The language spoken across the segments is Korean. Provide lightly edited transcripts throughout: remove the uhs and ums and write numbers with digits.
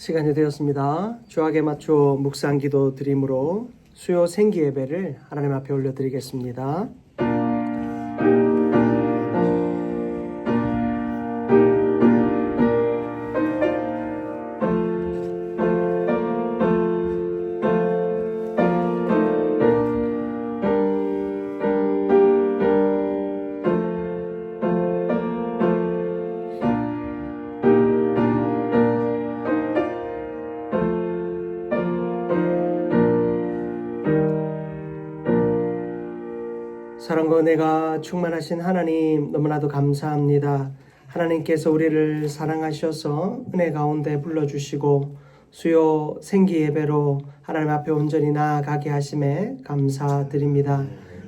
시간이 되었습니다. 주학에 맞춰 묵상 기도 드림으로 수요 생기 예배를 하나님 앞에 올려드리겠습니다. 사랑과 은혜가 충만하신 하나님, 너무나도 감사합니다. 하나님께서 우리를 사랑하셔서 은혜 가운데 불러주시고 수요 생기 예배로 하나님 앞에 온전히 나아가게 하심에 감사드립니다.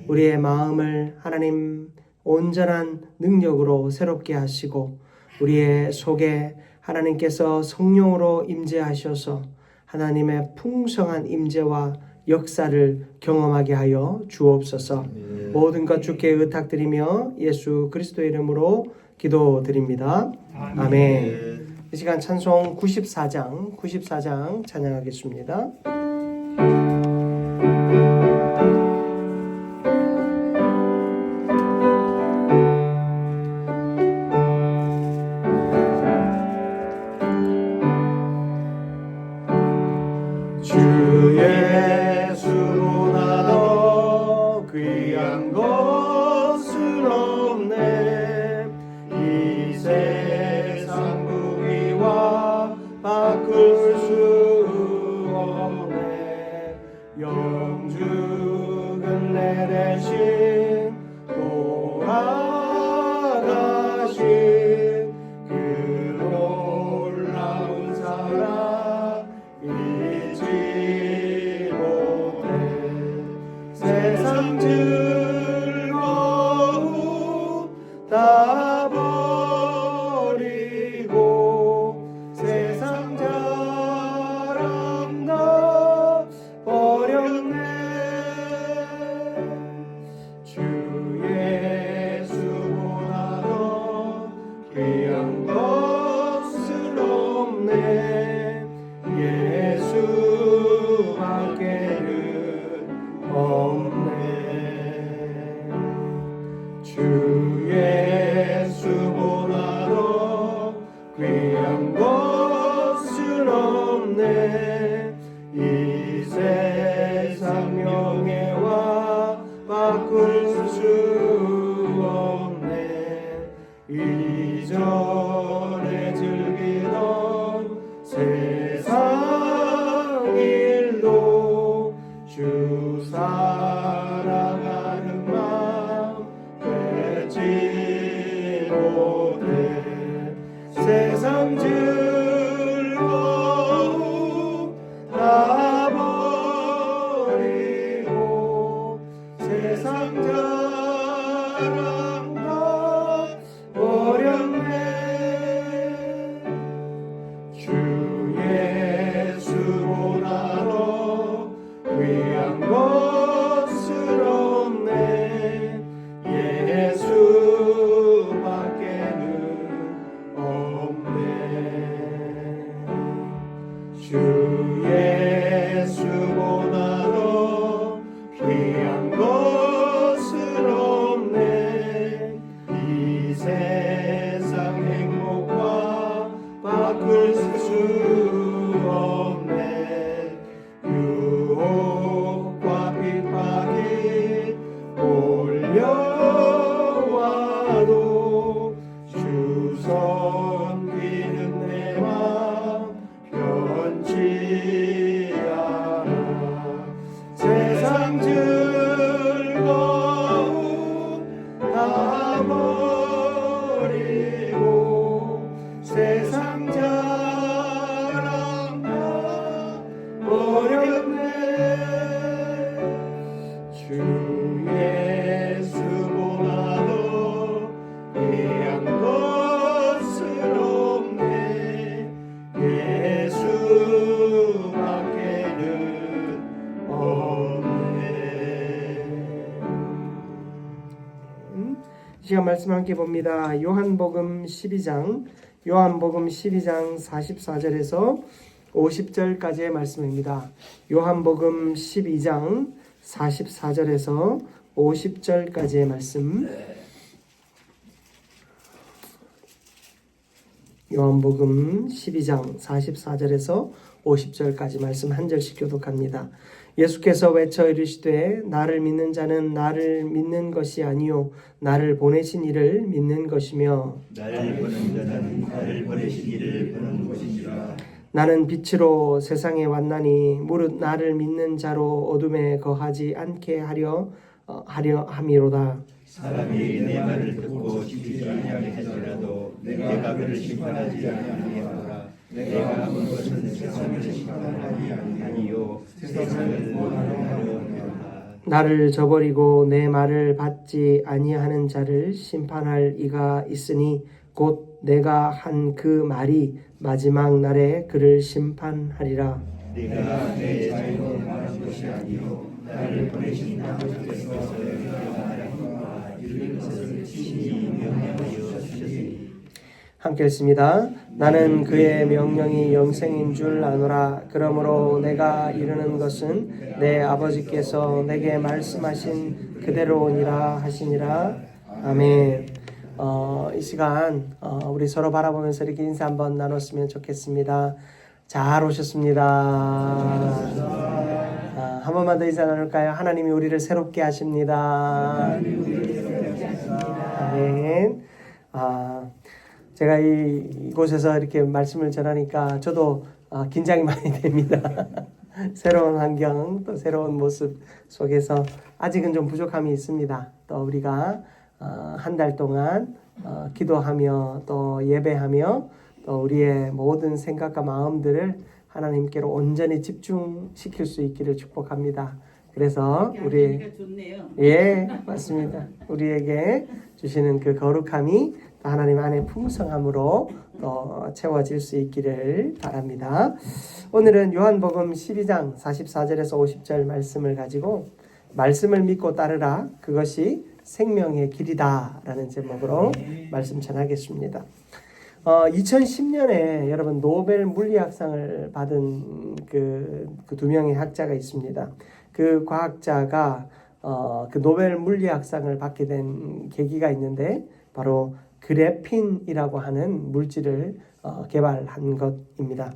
우리의 마음을 하나님 온전한 능력으로 새롭게 하시고 우리의 속에 하나님께서 성령으로 임재하셔서 하나님의 풍성한 임재와 역사를 경험하게 하여 주옵소서. 모든 것 주께 의탁드리며 예수 그리스도의 이름으로 기도드립니다. 아멘. 이 시간 찬송 94장 찬양하겠습니다. 이전에 즐기던 세상 일도 주 사랑하는 마음 뺏지 못해 세상 즐거움 다 버리고 세상 자랑 다 버렸네. 주 예수보다 더 귀한 것은 없네. 예수밖에는 없네. 주 예수보다 더 귀한 것은 없네. 이 세상 행복과 바꿀 수 없네. 유혹과 핍박이 몰려와도 주 섬기는 내 맘 변치 않아. 세상 즐거움 다 버리고 세상 자랑 다 버렸네. 주 예수보다 더 귀한 것은 없네. 예수밖에는 없네. 이 시간 말씀 함께 봅니다. 요한복음 12장 44절에서 50절까지의 말씀입니다. 요한복음 12장 44절에서 50절까지의 말씀. 요한복음 12장 44절에서 50절까지 말씀 한 절씩 교독합니다. 예수께서 외쳐 이르시되 나를 믿는 자는 나를 믿는 것이 아니요 나를 보내신 이를 믿는 것이며 나를 보는 자는 나를 보내신 이를 보는 것이니라. 나는 빛으로 세상에 왔나니 무릇 나를 믿는 자로 어둠에 거하지 않게 하려 함이로다. 사람이 내 말을 듣고 지키지 아니하게 할지라도 내가 그를 심판하지 아니하노라. 내가 온 것은 세상을 심판하지 아니하니요 세상을 구원하려 함이로다. 나를 저버리고 내 말을 받지 아니하는 자를 심판할 이가 있으니 곧 내가 한 그 말이 마지막 날에 그를 심판하리라. 내가 내 자유로 말한 것이 아니요 나를 보내신 아버지께서 내가 말한 바와 이룰 것을 친히 명령하여 주셨으니. 함께 읽습니다. 나는 그의 명령이 영생인 줄 아노라. 그러므로 내가 이르는 것은 내 아버지께서 내게 말씀하신 그대로니라 하시니라. 아멘. 이 시간 우리 서로 바라보면서 이렇게 인사 한번 나눴으면 좋겠습니다. 잘 오셨습니다. 한 번만 더 인사 나눌까요? 하나님이 우리를 새롭게 하십니다. 아멘. 제가 이곳에서 이렇게 말씀을 전하니까 저도 긴장이 많이 됩니다. 새로운 환경, 또 새로운 모습 속에서 아직은 좀 부족함이 있습니다. 또 우리가 한 달 동안 기도하며 또 예배하며 또 우리의 모든 생각과 마음들을 하나님께로 온전히 집중시킬 수 있기를 축복합니다. 그래서 우리 예 맞습니다. 우리에게 주시는 그 거룩함이 또 하나님 안에 풍성함으로 또 채워질 수 있기를 바랍니다. 오늘은 요한복음 12장 44절에서 50절 말씀을 가지고 말씀을 믿고 따르라 그것이 생명의 길이다 라는 제목으로 말씀 전하겠습니다. 2010년에 여러분 노벨 물리학상을 받은 그 두 명의 학자가 있습니다. 그 과학자가 그 노벨 물리학상을 받게 된 계기가 있는데 바로 그래핀이라고 하는 물질을 개발한 것입니다.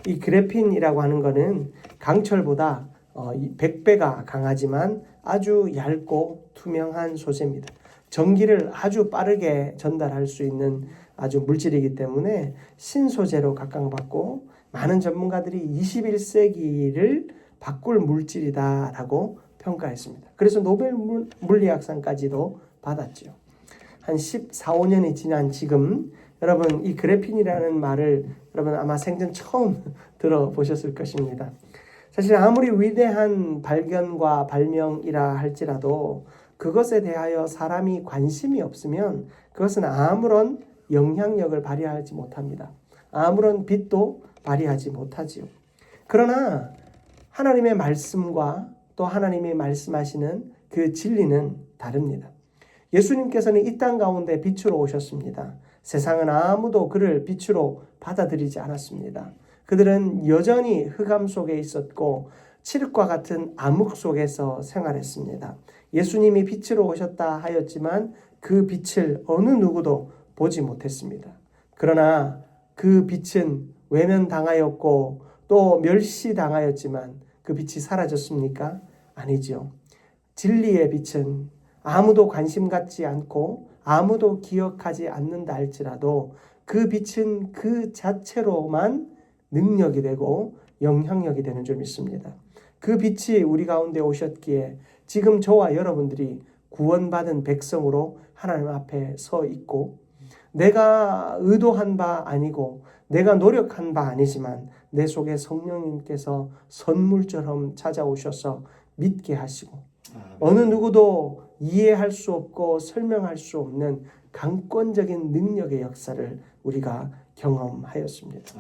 이 그래핀이라고 하는 것은 강철보다 100배가 강하지만 아주 얇고 투명한 소재입니다. 전기를 아주 빠르게 전달할 수 있는 아주 물질이기 때문에 신소재로 각광받고 많은 전문가들이 21세기를 바꿀 물질이다라고 평가했습니다. 그래서 노벨 물리학상까지도 받았죠. 한 14, 15년이 지난 지금 여러분 이 그래핀이라는 말을 여러분 아마 생전 처음 들어보셨을 것입니다. 사실 아무리 위대한 발견과 발명이라 할지라도 그것에 대하여 사람이 관심이 없으면 그것은 아무런 영향력을 발휘하지 못합니다. 아무런 빛도 발휘하지 못하지요. 그러나 하나님의 말씀과 또 하나님이 말씀하시는 그 진리는 다릅니다. 예수님께서는 이 땅 가운데 빛으로 오셨습니다. 세상은 아무도 그를 빛으로 받아들이지 않았습니다. 그들은 여전히 흑암 속에 있었고 칠흑과 같은 암흑 속에서 생활했습니다. 예수님이 빛으로 오셨다 하였지만 그 빛을 어느 누구도 보지 못했습니다. 그러나 그 빛은 외면당하였고 또 멸시당하였지만 그 빛이 사라졌습니까? 아니죠. 진리의 빛은 아무도 관심 갖지 않고 아무도 기억하지 않는다 할지라도 그 빛은 그 자체로만 능력이 되고 영향력이 되는 줄 믿습니다. 그 빛이 우리 가운데 오셨기에 지금 저와 여러분들이 구원받은 백성으로 하나님 앞에 서 있고 내가 의도한 바 아니고 내가 노력한 바 아니지만 내 속에 성령님께서 선물처럼 찾아오셔서 믿게 하시고 어느 누구도 이해할 수 없고 설명할 수 없는 강권적인 능력의 역사를 우리가 경험하였습니다.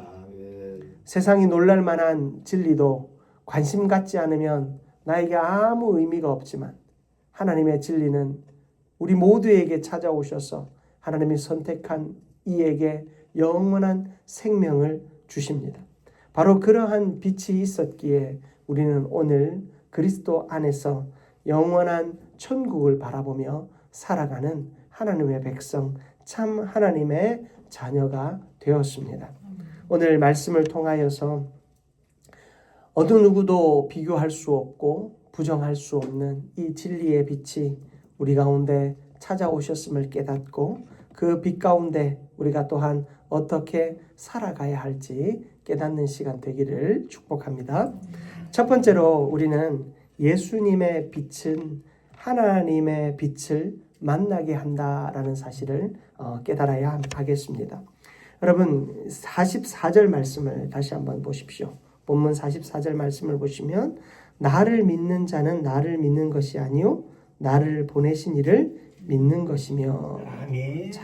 세상이 놀랄 만한 진리도 관심 갖지 않으면 나에게 아무 의미가 없지만 하나님의 진리는 우리 모두에게 찾아오셔서 하나님이 선택한 이에게 영원한 생명을 주십니다. 바로 그러한 빛이 있었기에 우리는 오늘 그리스도 안에서 영원한 천국을 바라보며 살아가는 하나님의 백성, 참 하나님의 자녀가 되었습니다. 오늘 말씀을 통하여서 어느 누구도 비교할 수 없고 부정할 수 없는 이 진리의 빛이 우리 가운데 찾아오셨음을 깨닫고 그 빛 가운데 우리가 또한 어떻게 살아가야 할지 깨닫는 시간 되기를 축복합니다. 첫 번째로 우리는 예수님의 빛은 하나님의 빛을 만나게 한다라는 사실을 깨달아야 하겠습니다. 여러분 44절 말씀을 다시 한번 보십시오. 본문 44절 말씀을 보시면 나를 믿는 자는 나를 믿는 것이 아니요 나를 보내신 이를 믿는 것이며. 자,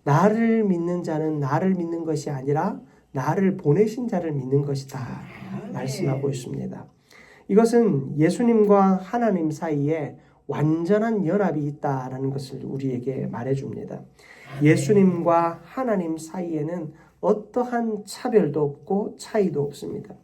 나를 믿는 자는 나를 믿는 것이 아니라 나를 보내신 자를 믿는 것이다 말씀하고 있습니다. 이것은 예수님과 하나님 사이에 완전한 연합이 있다라는 것을 우리에게 말해줍니다. 예수님과 하나님 사이에는 어떠한 차별도 없고 차이도 없습니다.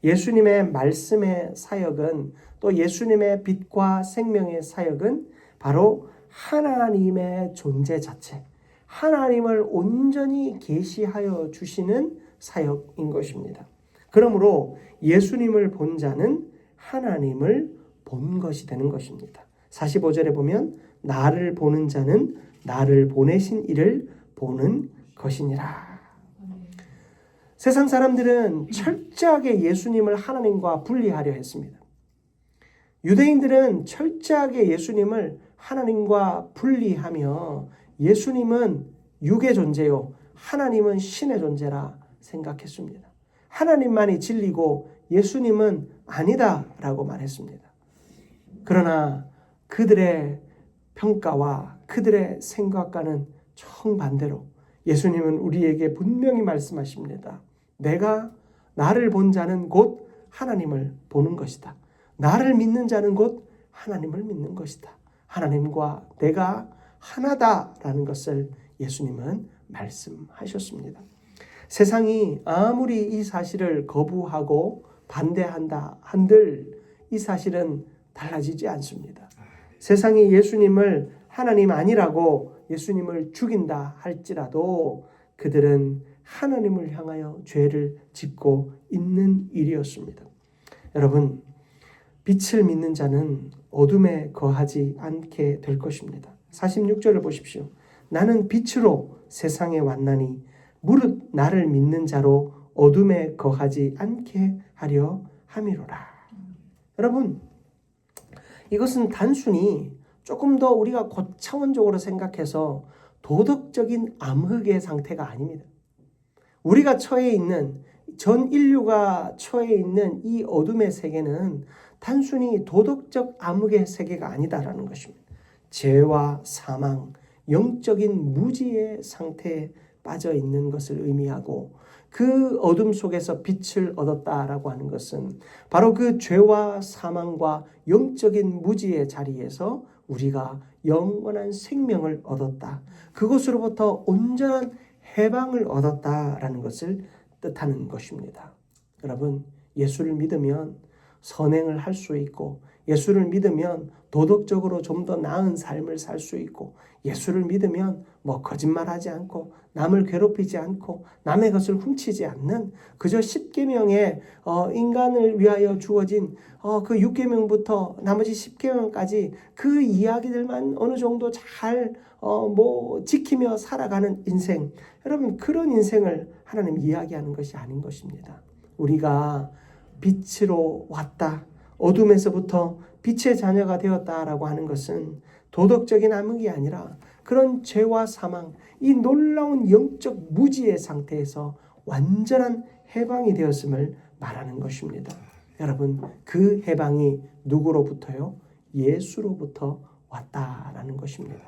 예수님의 말씀의 사역은 또 예수님의 빛과 생명의 사역은 바로 하나님의 존재 자체, 하나님을 온전히 계시하여 주시는 사역인 것입니다. 그러므로 예수님을 본 자는 하나님을 본 것이 되는 것입니다. 45절에 보면 나를 보는 자는 나를 보내신 이를 보는 것이니라. 세상 사람들은 철저하게 예수님을 하나님과 분리하려 했습니다. 유대인들은 철저하게 예수님을 하나님과 분리하며 예수님은 육의 존재요 하나님은 신의 존재라 생각했습니다. 하나님만이 진리고 예수님은 아니다라고 말했습니다. 그러나 그들의 평가와 그들의 생각과는 정반대로 예수님은 우리에게 분명히 말씀하십니다. 내가 나를 본 자는 곧 하나님을 보는 것이다. 나를 믿는 자는 곧 하나님을 믿는 것이다. 하나님과 내가 하나다라는 것을 예수님은 말씀하셨습니다. 세상이 아무리 이 사실을 거부하고 반대한다 한들 이 사실은 달라지지 않습니다. 세상이 예수님을 하나님 아니라고 예수님을 죽인다 할지라도 그들은 하나님을 향하여 죄를 짓고 있는 일이었습니다. 여러분, 빛을 믿는 자는 어둠에 거하지 않게 될 것입니다. 46절을 보십시오. 나는 빛으로 세상에 왔나니 무릇 나를 믿는 자로 어둠에 거하지 않게 하려 함이로라. 여러분, 이것은 단순히 조금 더 우리가 고차원적으로 생각해서 도덕적인 암흑의 상태가 아닙니다. 우리가 처해 있는, 전 인류가 처해 있는 이 어둠의 세계는 단순히 도덕적 암흑의 세계가 아니다라는 것입니다. 죄와 사망, 영적인 무지의 상태에 빠져 있는 것을 의미하고 그 어둠 속에서 빛을 얻었다라고 하는 것은 바로 그 죄와 사망과 영적인 무지의 자리에서 우리가 영원한 생명을 얻었다. 그것으로부터 온전한 해방을 얻었다라는 것을 뜻하는 것입니다. 여러분, 예수를 믿으면 선행을 할 수 있고 예수를 믿으면 도덕적으로 좀 더 나은 삶을 살 수 있고 예수를 믿으면 거짓말하지 않고 남을 괴롭히지 않고 남의 것을 훔치지 않는 그저 10계명의 인간을 위하여 주어진 그 6계명부터 나머지 10계명까지 그 이야기들만 어느 정도 잘 지키며 살아가는 인생, 여러분 그런 인생을 하나님 이야기하는 것이 아닌 것입니다. 우리가 빛으로 왔다, 어둠에서부터 빛의 자녀가 되었다라고 하는 것은 도덕적인 암흑이 아니라 그런 죄와 사망, 이 놀라운 영적 무지의 상태에서 완전한 해방이 되었음을 말하는 것입니다. 여러분, 그 해방이 누구로부터요? 예수로부터 왔다라는 것입니다.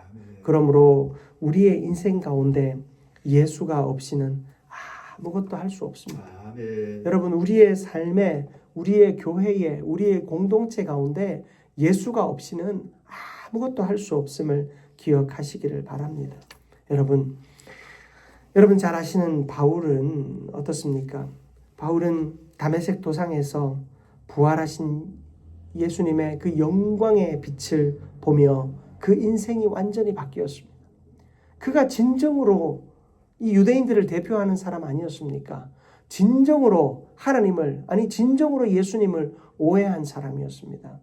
그러므로 우리의 인생 가운데 예수가 없이는 아무것도 할 수 없습니다. 여러분, 우리의 삶에, 우리의 교회에, 우리의 공동체 가운데 예수가 없이는 아무것도 할 수 없음을 기억하시기를 바랍니다. 여러분 잘 아시는 바울은 어떻습니까? 바울은 다메섹 도상에서 부활하신 예수님의 그 영광의 빛을 보며 그 인생이 완전히 바뀌었습니다. 그가 진정으로 이 유대인들을 대표하는 사람 아니었습니까? 진정으로 하나님을, 아니 진정으로 예수님을 오해한 사람이었습니다.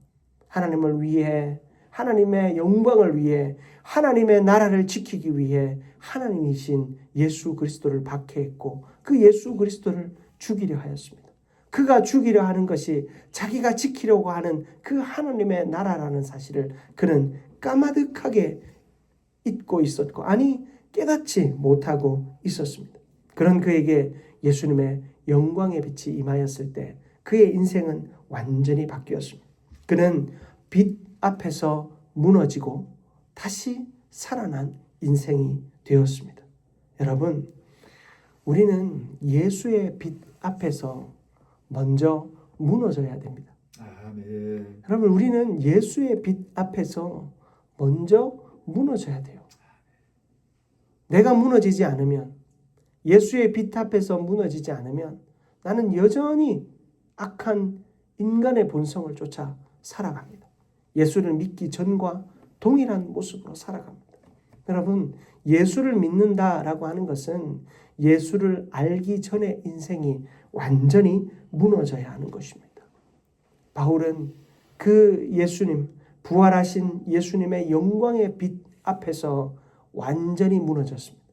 하나님을 위해, 하나님의 영광을 위해, 하나님의 나라를 지키기 위해 하나님이신 예수 그리스도를 박해했고 그 예수 그리스도를 죽이려 하였습니다. 그가 죽이려 하는 것이 자기가 지키려고 하는 그 하나님의 나라라는 사실을 그는 까마득하게 잊고 있었고, 아니 깨닫지 못하고 있었습니다. 그런 그에게 예수님의 영광의 빛이 임하였을 때 그의 인생은 완전히 바뀌었습니다. 그는 빛 앞에서 무너지고 다시 살아난 인생이 되었습니다. 여러분, 우리는 예수의 빛 앞에서 먼저 무너져야 됩니다. 아멘. 여러분, 우리는 예수의 빛 앞에서 먼저 무너져야 돼요. 내가 무너지지 않으면, 예수의 빛 앞에서 무너지지 않으면 나는 여전히 악한 인간의 본성을 쫓아 살아갑니다. 예수를 믿기 전과 동일한 모습으로 살아갑니다. 여러분, 예수를 믿는다라고 하는 것은 예수를 알기 전의 인생이 완전히 무너져야 하는 것입니다. 바울은 그 예수님, 부활하신 예수님의 영광의 빛 앞에서 완전히 무너졌습니다.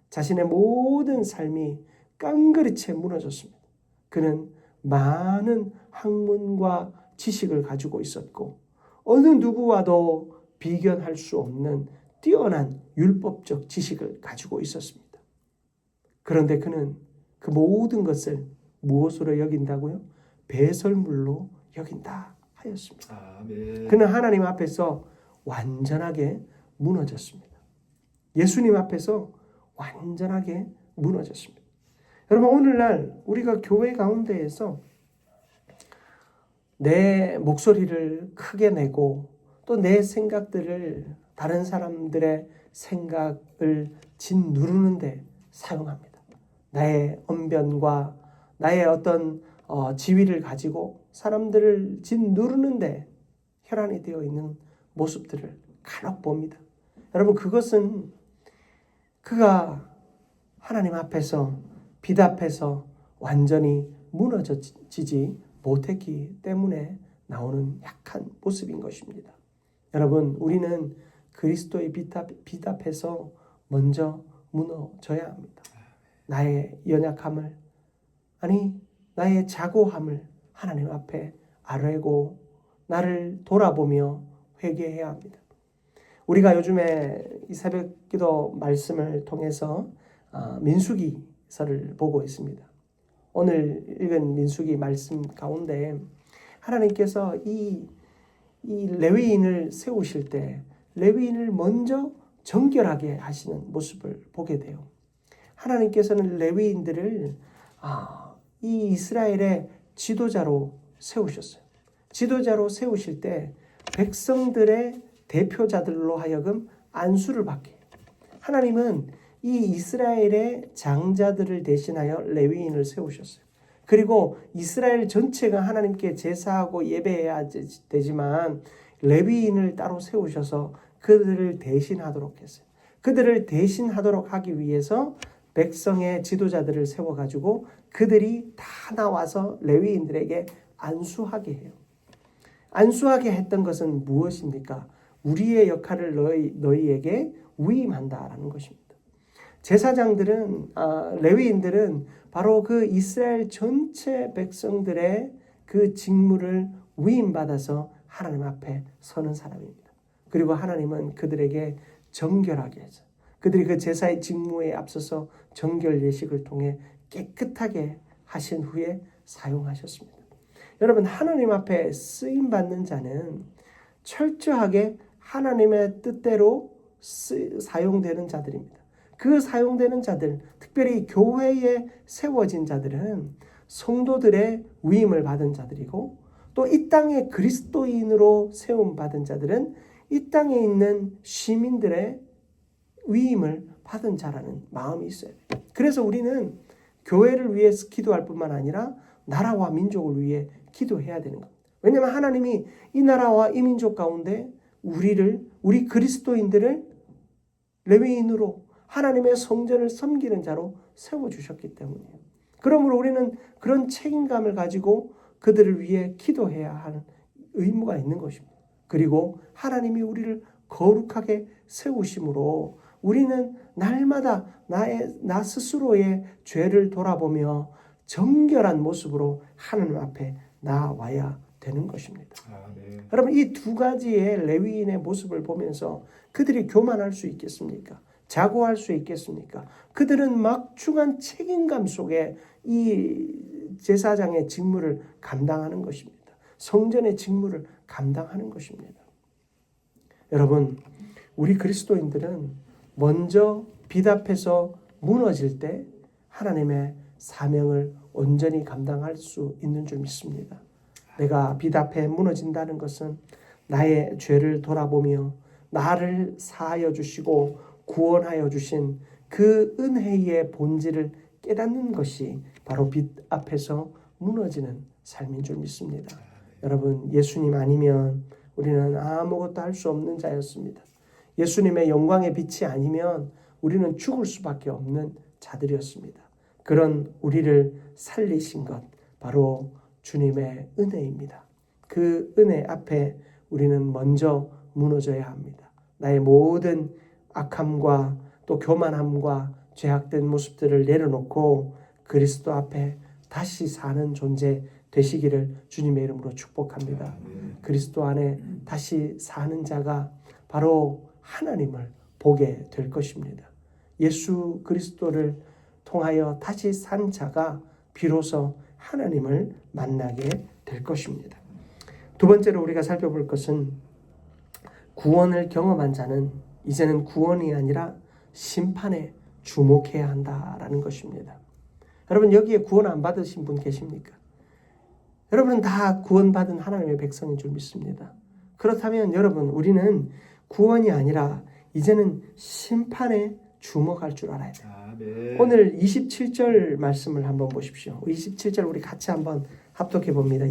자신의 모든 삶이 깡그리째 무너졌습니다. 그는 많은 학문과 지식을 가지고 있었고 어느 누구와도 비견할 수 없는 뛰어난 율법적 지식을 가지고 있었습니다. 그런데 그는 그 모든 것을 무엇으로 여긴다고요? 배설물로 여긴다 하였습니다. 아멘. 그는 하나님 앞에서 완전하게 무너졌습니다. 예수님 앞에서 완전하게 무너졌습니다. 여러분, 오늘날 우리가 교회 가운데에서 내 목소리를 크게 내고 또 내 생각들을 다른 사람들의 생각을 짓누르는 데 사용합니다. 나의 언변과 나의 어떤 지위를 가지고 사람들을 짓누르는 데 혈안이 되어 있는 모습들을 간혹 봅니다. 여러분, 그것은 그가 하나님 앞에서, 빛 앞에서 완전히 무너지지 못했기 때문에 나오는 약한 모습인 것입니다. 여러분, 우리는 그리스도의 빛 앞에서 먼저 무너져야 합니다. 나의 연약함을, 아니 나의 자고함을 하나님 앞에 아뢰고 나를 돌아보며 회개해야 합니다. 우리가 요즘에 이 새벽기도 말씀을 통해서 민수기서를 보고 있습니다. 오늘 읽은 민수기 말씀 가운데 하나님께서 이 레위인을 세우실 때 레위인을 먼저 정결하게 하시는 모습을 보게 돼요. 하나님께서는 레위인들을 이 이스라엘의 지도자로 세우셨어요. 지도자로 세우실 때 백성들의 대표자들로 하여금 안수를 받게 해요. 하나님은 이 이스라엘의 장자들을 대신하여 레위인을 세우셨어요. 그리고 이스라엘 전체가 하나님께 제사하고 예배해야 되지만 레위인을 따로 세우셔서 그들을 대신하도록 했어요. 그들을 대신하도록 하기 위해서 백성의 지도자들을 세워가지고 그들이 다 나와서 레위인들에게 안수하게 해요. 안수하게 했던 것은 무엇입니까? 우리의 역할을 너희에게 위임한다라는 것입니다. 제사장들은, 레위인들은 바로 그 이스라엘 전체 백성들의 그 직무를 위임받아서 하나님 앞에 서는 사람입니다. 그리고 하나님은 그들에게 정결하게 해서 그들이 그 제사의 직무에 앞서서 정결 예식을 통해 깨끗하게 하신 후에 사용하셨습니다. 여러분, 하나님 앞에 쓰임받는 자는 철저하게 하나님의 뜻대로 사용되는 자들입니다. 그 사용되는 자들, 특별히 교회에 세워진 자들은 성도들의 위임을 받은 자들이고 또 이 땅의 그리스도인으로 세움받은 자들은 이 땅에 있는 시민들의 위임을 받은 자라는 마음이 있어요. 그래서 우리는 교회를 위해서 기도할 뿐만 아니라 나라와 민족을 위해 기도해야 되는 겁니다. 왜냐하면 하나님이 이 나라와 이 민족 가운데 우리 그리스도인들을 레위인으로 하나님의 성전을 섬기는 자로 세워주셨기 때문이에요. 그러므로 우리는 그런 책임감을 가지고 그들을 위해 기도해야 하는 의무가 있는 것입니다. 그리고 하나님이 우리를 거룩하게 세우심으로 우리는 날마다 나 스스로의 죄를 돌아보며 정결한 모습으로 하나님 앞에 나와야 되는 것입니다. 여러분, 이 두 가지의 레위인의 모습을 보면서 그들이 교만할 수 있겠습니까? 자고할 수 있겠습니까? 그들은 막중한 책임감 속에 이 제사장의 직무를 감당하는 것입니다. 성전의 직무를 감당하는 것입니다. 여러분, 우리 그리스도인들은 먼저 빛 앞에서 무너질 때 하나님의 사명을 온전히 감당할 수 있는 줄 믿습니다. 내가 빛 앞에 무너진다는 것은 나의 죄를 돌아보며 나를 사하여 주시고 구원하여 주신 그 은혜의 본질을 깨닫는 것이 바로 빛 앞에서 무너지는 삶인 줄 믿습니다. 여러분, 예수님 아니면 우리는 아무것도 할 수 없는 자였습니다. 예수님의 영광의 빛이 아니면 우리는 죽을 수밖에 없는 자들이었습니다. 그런 우리를 살리신 것 바로 주님의 은혜입니다. 그 은혜 앞에 우리는 먼저 무너져야 합니다. 나의 모든 악함과 또 교만함과 죄악된 모습들을 내려놓고 그리스도 앞에 다시 사는 존재 되시기를 주님의 이름으로 축복합니다. 그리스도 안에 다시 사는 자가 바로 하나님을 보게 될 것입니다. 예수 그리스도를 통하여 다시 산 자가 비로소 하나님을 만나게 될 것입니다. 두 번째로 우리가 살펴볼 것은 구원을 경험한 자는 이제는 구원이 아니라 심판에 주목해야 한다라는 것입니다. 여러분, 여기에 구원 안 받으신 분 계십니까? 여러분은 다 구원받은 하나님의 백성인 줄 믿습니다. 그렇다면 여러분, 우리는 구원이 아니라 이제는 심판에 주목할 줄 알아야 돼요. 오늘 27절 말씀을 한번 보십시오. 27절 우리 같이 한번 합독해 봅니다.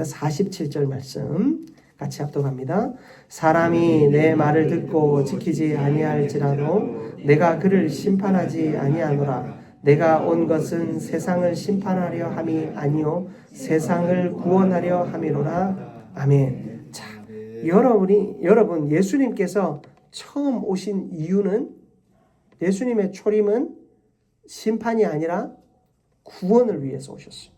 47절 말씀 같이 합독합니다. 사람이 내 말을 듣고 지키지 아니할지라도 내가 그를 심판하지 아니하노라. 내가 온 것은 세상을 심판하려 함이 아니요 세상을 구원하려 함이로라. 아멘. 자, 여러분 예수님께서 처음 오신 이유는 예수님의 초림은 심판이 아니라 구원을 위해서 오셨어요.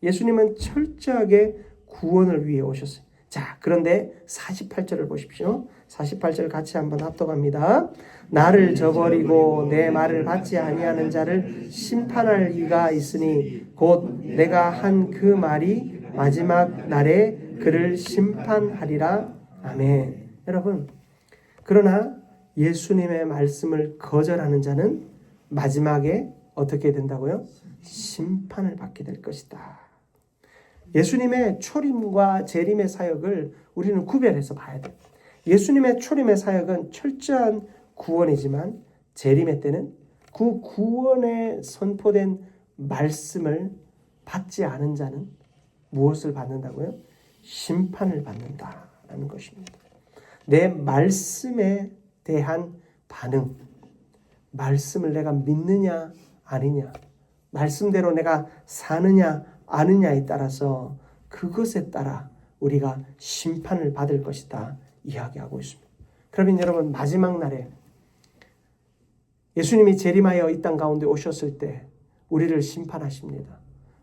예수님은 철저하게 구원을 위해 오셨어요. 자, 그런데 48절을 보십시오. 48절 같이 한번 합독합니다. 나를 저버리고 내 말을 받지 아니하는 자를 심판할 이가 있으니 곧 내가 한 그 말이 마지막 날에 그를 심판하리라. 아멘. 여러분, 그러나 예수님의 말씀을 거절하는 자는 마지막에 어떻게 된다고요? 심판을 받게 될 것이다. 예수님의 초림과 재림의 사역을 우리는 구별해서 봐야 돼요. 예수님의 초림의 사역은 철저한 구원이지만 재림의 때는 그 구원에 선포된 말씀을 받지 않은 자는 무엇을 받는다고요? 심판을 받는다라는 것입니다. 내 말씀에 대한 반응, 말씀을 내가 믿느냐 아니냐, 말씀대로 내가 사느냐 아느냐에 따라서 그것에 따라 우리가 심판을 받을 것이다 이야기하고 있습니다. 그러면 여러분, 마지막 날에 예수님이 재림하여 이 땅 가운데 오셨을 때 우리를 심판하십니다.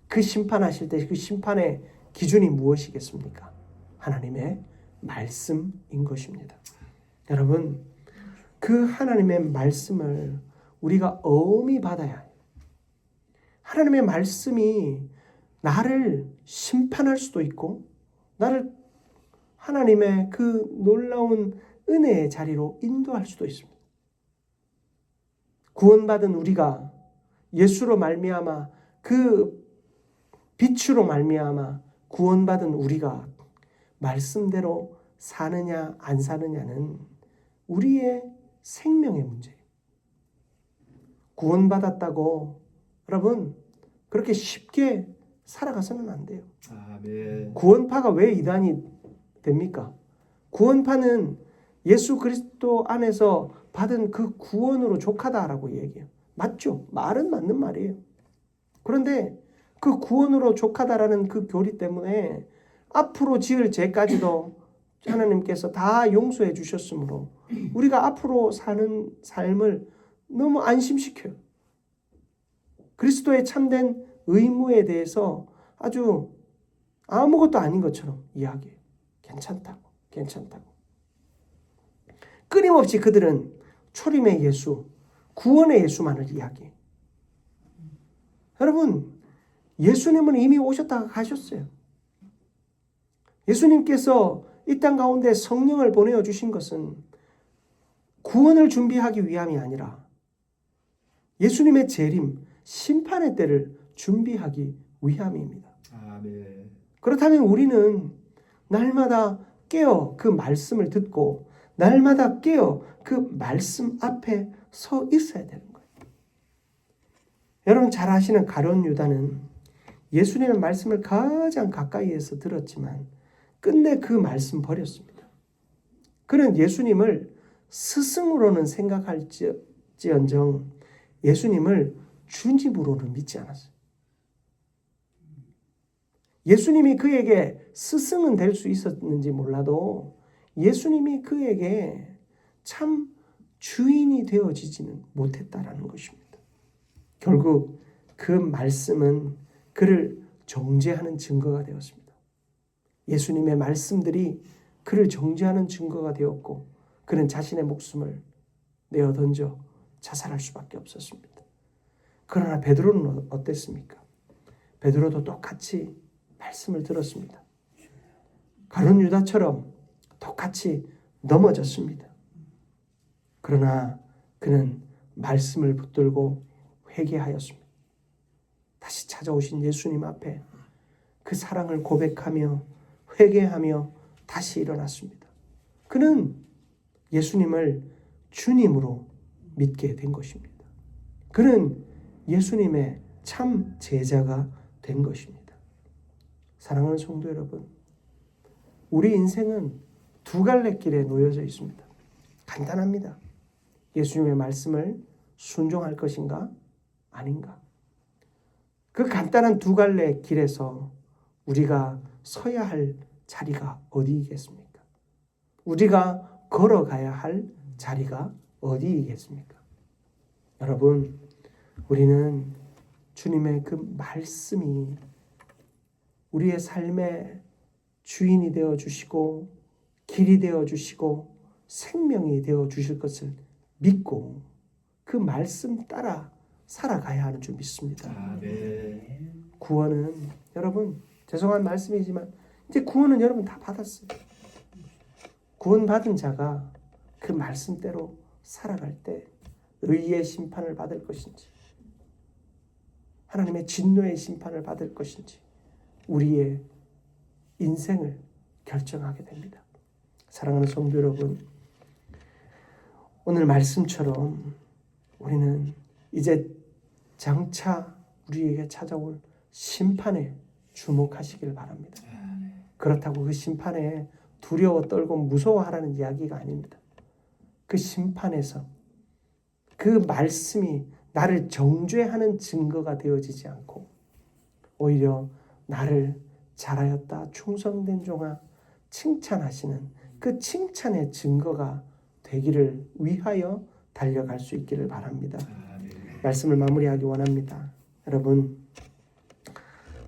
그 심판하실 때 그 심판의 기준이 무엇이겠습니까? 하나님의 말씀인 것입니다. 여러분, 그 하나님의 말씀을 우리가 엄히 받아야 해요. 하나님의 말씀이 나를 심판할 수도 있고 나를 하나님의 그 놀라운 은혜의 자리로 인도할 수도 있습니다. 구원받은 우리가 예수로 말미암아 그 빛으로 말미암아 구원받은 우리가 말씀대로 사느냐 안 사느냐는 우리의 생명의 문제예요. 구원받았다고 여러분 그렇게 쉽게 살아가서는 안 돼요. 아멘. 구원파가 왜 이단이 됩니까? 구원파는 예수 그리스도 안에서 받은 그 구원으로 족하다라고 얘기해요. 맞죠? 말은 맞는 말이에요. 그런데 그 구원으로 족하다라는 그 교리 때문에 앞으로 지을 죄까지도 하나님께서 다 용서해 주셨으므로 우리가 앞으로 사는 삶을 너무 안심시켜요. 그리스도의 참된 의무에 대해서 아주 아무것도 아닌 것처럼 이야기해요. 괜찮다고. 끊임없이 그들은 초림의 예수, 구원의 예수만을 이야기해요. 여러분, 예수님은 이미 오셨다가 가셨어요. 예수님께서 이 땅 가운데 성령을 보내어 주신 것은 구원을 준비하기 위함이 아니라 예수님의 재림, 심판의 때를 준비하기 위함입니다. 아멘. 그렇다면 우리는 날마다 깨어 그 말씀을 듣고 날마다 깨어 그 말씀 앞에 서 있어야 되는 거예요. 여러분 잘 아시는 가룟 유다는 예수님의 말씀을 가장 가까이에서 들었지만 끝내 그 말씀 버렸습니다. 그는 예수님을 스승으로는 생각할지언정 예수님을 주님으로는 믿지 않았어요. 예수님이 그에게 스승은 될 수 있었는지 몰라도 예수님이 그에게 참 주인이 되어지지는 못했다라는 것입니다. 결국 그 말씀은 그를 정죄하는 증거가 되었습니다. 예수님의 말씀들이 그를 정죄하는 증거가 되었고 그는 자신의 목숨을 내어 던져 자살할 수밖에 없었습니다. 그러나 베드로는 어땠습니까? 베드로도 똑같이 말씀을 들었습니다. 가룟 유다처럼 똑같이 넘어졌습니다. 그러나 그는 말씀을 붙들고 회개하였습니다. 다시 찾아오신 예수님 앞에 그 사랑을 고백하며 회개하며 다시 일어났습니다. 그는 예수님을 주님으로 믿게 된 것입니다. 그는 예수님의 참 제자가 된 것입니다. 사랑하는 성도 여러분, 우리 인생은 두 갈래 길에 놓여져 있습니다. 간단합니다. 예수님의 말씀을 순종할 것인가 아닌가. 그 간단한 두 갈래 길에서 우리가 서야 할 자리가 어디이겠습니까? 우리가 걸어가야 할 자리가 어디이겠습니까? 여러분, 우리는 주님의 그 말씀이 우리의 삶의 주인이 되어 주시고 길이 되어 주시고 생명이 되어 주실 것을 믿고 그 말씀 따라 살아가야 하는 줄 믿습니다. 아멘. 구원은 여러분 죄송한 말씀이지만 이제 구원은 여러분 다 받았어요. 구원받은 자가 그 말씀대로 살아갈 때 의의 심판을 받을 것인지 하나님의 진노의 심판을 받을 것인지 우리의 인생을 결정하게 됩니다. 사랑하는 성도 여러분, 오늘 말씀처럼 우리는 이제 장차 우리에게 찾아올 심판에 주목하시길 바랍니다. 그렇다고 그 심판에 두려워 떨고 무서워하라는 이야기가 아닙니다. 그 심판에서 그 말씀이 나를 정죄하는 증거가 되어지지 않고 오히려 나를 잘하였다 충성된 종아 칭찬하시는 그 칭찬의 증거가 되기를 위하여 달려갈 수 있기를 바랍니다. 말씀을 마무리하기 원합니다. 여러분,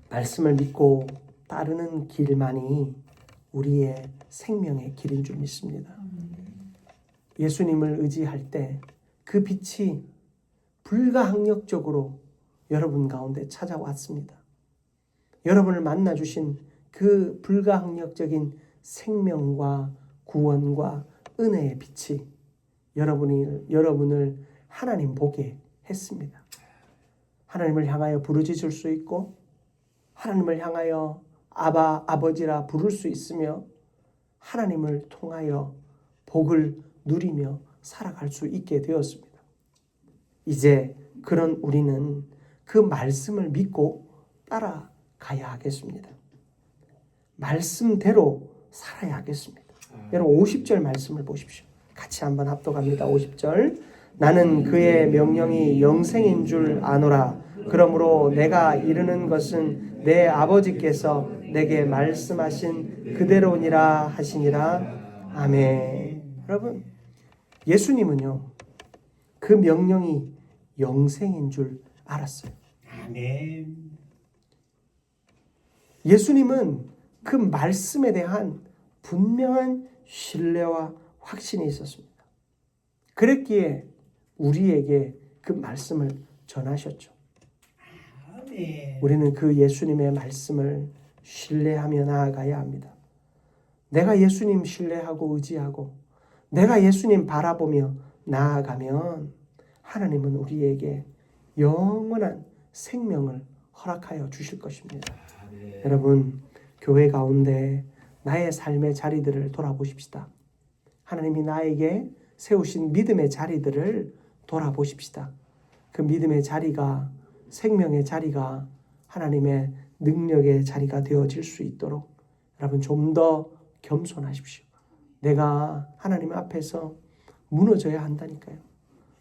말씀을 믿고 따르는 길만이 우리의 생명의 길인 줄 믿습니다. 예수님을 의지할 때 그 빛이 불가항력적으로 여러분 가운데 찾아왔습니다. 여러분을 만나주신 그 불가항력적인 생명과 구원과 은혜의 빛이 여러분을 하나님 보게 했습니다. 하나님을 향하여 부르짖을 수 있고 하나님을 향하여 아바, 아버지라 부를 수 있으며 하나님을 통하여 복을 누리며 살아갈 수 있게 되었습니다. 이제 그런 우리는 그 말씀을 믿고 따라가야 하겠습니다. 말씀대로 살아야 하겠습니다. 여러분 50절 말씀을 보십시오. 같이 한번 합독합니다. 50절. 나는 그의 명령이 영생인 줄 아노라. 그러므로 내가 이르는 것은 내 아버지께서 내게 말씀하신 그대로니라 하시니라. 아멘. 여러분 예수님은요 그 명령이 영생인 줄 알았어요. 아멘. 예수님은 그 말씀에 대한 분명한 신뢰와 확신이 있었습니다. 그랬기에 우리에게 그 말씀을 전하셨죠. 아멘. 우리는 그 예수님의 말씀을 신뢰하며 나아가야 합니다. 내가 예수님 신뢰하고 의지하고 내가 예수님 바라보며 나아가면 하나님은 우리에게 영원한 생명을 허락하여 주실 것입니다. 여러분 교회 가운데 나의 삶의 자리들을 돌아보십시다. 하나님이 나에게 세우신 믿음의 자리들을 돌아보십시다. 그 믿음의 자리가 생명의 자리가 하나님의 능력의 자리가 되어질 수 있도록 여러분 좀 더 겸손하십시오. 내가 하나님 앞에서 무너져야 한다니까요.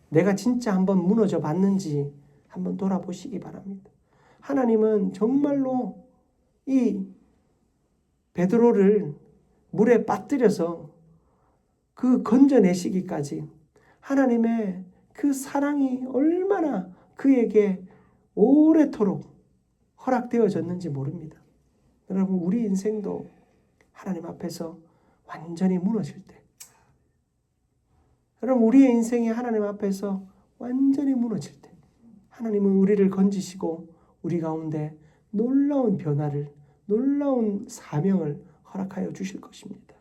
내가 진짜 한번 무너져 봤는지 한번 돌아보시기 바랍니다. 하나님은 정말로 이 베드로를 물에 빠뜨려서 그 건져내시기까지 하나님의 그 사랑이 얼마나 그에게 오래도록 허락되어졌는지 모릅니다. 여러분 우리 인생도 하나님 앞에서 완전히 무너질 때 여러분 우리의 인생이 하나님 앞에서 완전히 무너질 때 하나님은 우리를 건지시고 우리 가운데 놀라운 변화를 놀라운 사명을 허락하여 주실 것입니다.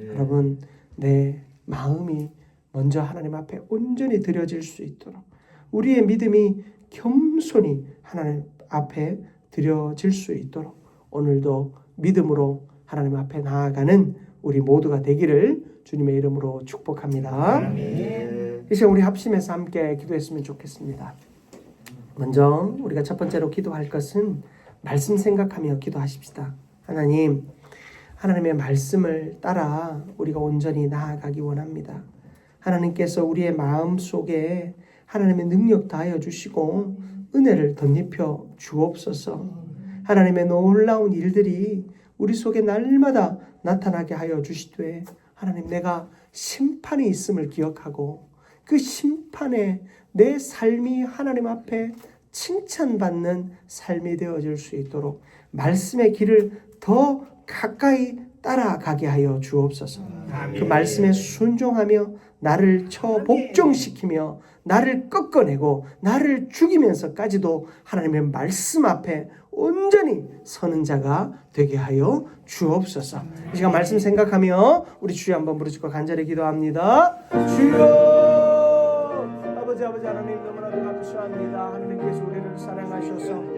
여러분 내 마음이 먼저 하나님 앞에 온전히 드려질 수 있도록 우리의 믿음이 겸손히 하나님 앞에 드려질 수 있도록 오늘도 믿음으로 하나님 앞에 나아가는 우리 모두가 되기를 주님의 이름으로 축복합니다. 이 시간 우리 합심해서 함께 기도했으면 좋겠습니다. 먼저 우리가 첫 번째로 기도할 것은 말씀 생각하며 기도하십시다. 하나님의 말씀을 따라 우리가 온전히 나아가기 원합니다. 하나님께서 우리의 마음 속에 하나님의 능력 다하여 주시고 은혜를 덧입혀 주옵소서. 하나님의 놀라운 일들이 우리 속에 날마다 나타나게 하여 주시되 하나님 내가 심판이 있음을 기억하고 그 심판에 내 삶이 하나님 앞에 칭찬받는 삶이 되어질 수 있도록 말씀의 길을 더 가까이 따라가게 하여 주옵소서. 그 말씀에 순종하며 나를 복종시키며 나를 꺾어내고 나를 죽이면서까지도 하나님의 말씀 앞에 온전히 서는 자가 되게 하여 주옵소서. 이 시간 말씀 생각하며 우리 주여 한번 부르짖고 간절히 기도합니다. 주여 아버지 하나님 너무나도 감사합니다. 하나님께서 우리를 사랑하셔서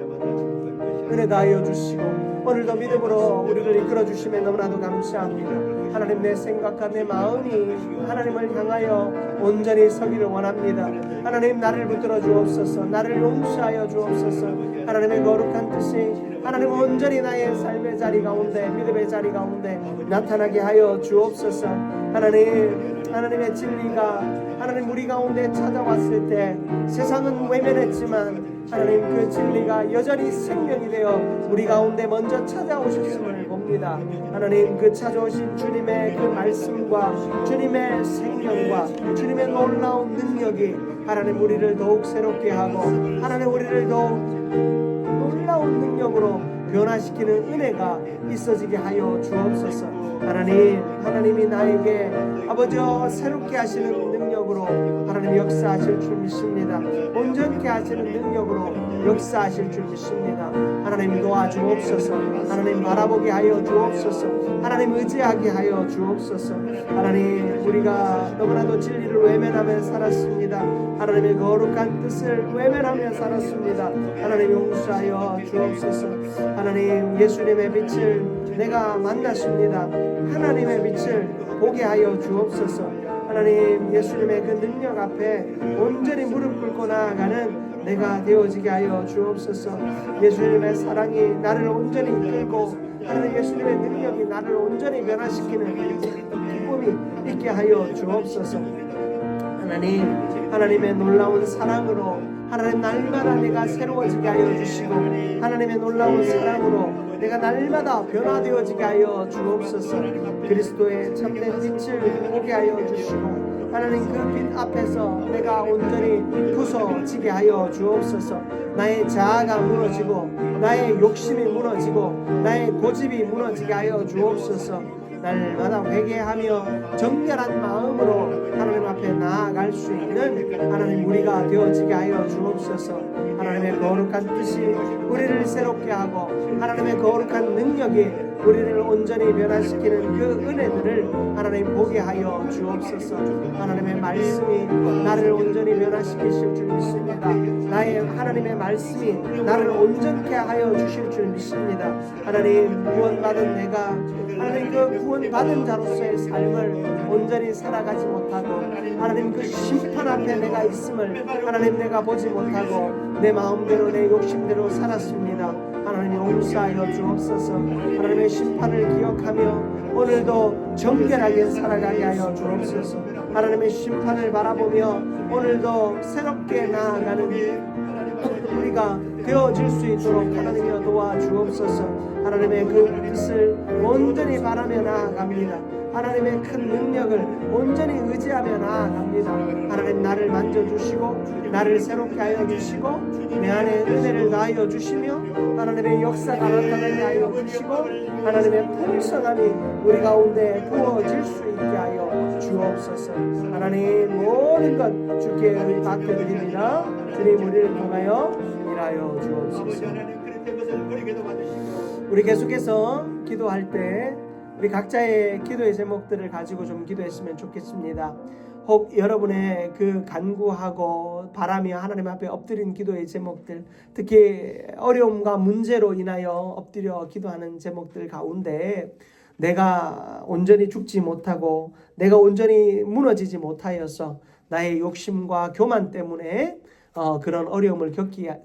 은혜 다하여 주시고 오늘도 믿음으로 우리를 이끌어 주심에 너무나도 감사합니다. 하나님 내 생각과 내 마음이 하나님을 향하여 온전히 서기를 원합니다. 하나님 나를 붙들어 주옵소서. 나를 용서하여 주옵소서. 하나님의 거룩한 뜻이 하나님 온전히 나의 삶의 자리 가운데 믿음의 자리 가운데 나타나게 하여 주옵소서. 하나님의 진리가 하나님 우리 가운데 찾아왔을 때 세상은 외면했지만 하나님 그 진리가 여전히 생명이 되어 우리 가운데 먼저 찾아오셨음을 봅니다. 하나님 그 찾아오신 주님의 그 말씀과 주님의 생명과 주님의 놀라운 능력이 하나님 우리를 더욱 새롭게 하고 하나님 우리를 더욱 놀라운 능력으로 변화시키는 은혜가 있어지게 하여 주옵소서. 하나님이 나에게 아버지 새롭게 하시는 능력으로 하나님 역사하실 줄 믿습니다. 온전케 하시는 능력으로 역사하실 줄 믿습니다. 하나님 도와주옵소서. 하나님 바라보게 하여 주옵소서. 하나님 의지하게 하여 주옵소서. 하나님 우리가 너무나도 진리를 외면하며 살았습니다. 하나님의 거룩한 뜻을 외면하며 살았습니다. 하나님 용서하여 주옵소서. 하나님 예수님의 빛을 내가 만났습니다. 하나님의 빛을 보게 하여 주옵소서. 하나님 예수님의 그 능력 앞에 온전히 무릎 꿇고 나아가는 내가 되어지게 하여 주옵소서. 예수님의 사랑이 나를 온전히 이끌고 하나님 예수님의 능력이 나를 온전히 변화시키는 기쁨이 있게 하여 주옵소서. 하나님의 놀라운 사랑으로 하나님 날마다 내가 새로워지게 하여 주시고 하나님의 놀라운 사랑으로 내가 날마다 변화되어지게 하여 주옵소서. 그리스도의 참된 빛을 보게 하여 주시고 하나님 그 빛 앞에서 내가 온전히 부서지게 하여 주옵소서. 나의 자아가 무너지고 나의 욕심이 무너지고 나의 고집이 무너지게 하여 주옵소서. 날마다 회개하며 정결한 마음으로 하나님 앞에 나아갈 수 있는 하나님 우리가 되어지게 하여 주옵소서. 하나님의 거룩한 뜻이 우리를 새롭게 하고 하나님의 거룩한 능력이 우리를 온전히 변화시키는 그 은혜들을 하나님 보게 하여 주옵소서. 하나님의 말씀이 나를 온전히 변화시키실 줄 믿습니다. 나의 하나님의 말씀이 나를 온전케 하여 주실 줄 믿습니다. 하나님 구원받은 내가 하나님 그 구원받은 자로서의 삶을 온전히 살아가지 못하고 하나님 그 심판 앞에 내가 있음을 하나님 내가 보지 못하고 내 마음대로 내 욕심대로 살았습니다. 하나님 용서하여 주옵소서. 하나님의 심판을 기억하며 오늘도 정결하게 살아가게 하여 주옵소서. 하나님의 심판을 바라보며 오늘도 새롭게 나아가는 우리가 되어질 수 있도록 하나님이여 도와주옵소서. 하나님의 그 뜻을 온전히 바라며 나아갑니다. 하나님의 큰 능력을 온전히 의지하며 나아갑니다. 하나님 나를 만져주시고 나를 새롭게 하여 주시고 내 안에 은혜를 다하여 주시며 하나님의 역사가 나타나게 하여 주시고 하나님의 풍성함이 우리 가운데 부어질 수 있게 하여 주옵소서. 하나님 모든 것 주께 맡겨드립니다. 주님 우리를 통하여 일하여 주옵소서. 우리 계속해서 기도할 때 우리 각자의 기도의 제목들을 가지고 좀 기도했으면 좋겠습니다. 혹 여러분의 그 간구하고 바라며 하나님 앞에 엎드린 기도의 제목들, 특히 어려움과 문제로 인하여 엎드려 기도하는 제목들 가운데 내가 온전히 죽지 못하고 내가 온전히 무너지지 못하여서 나의 욕심과 교만 때문에 그런 어려움을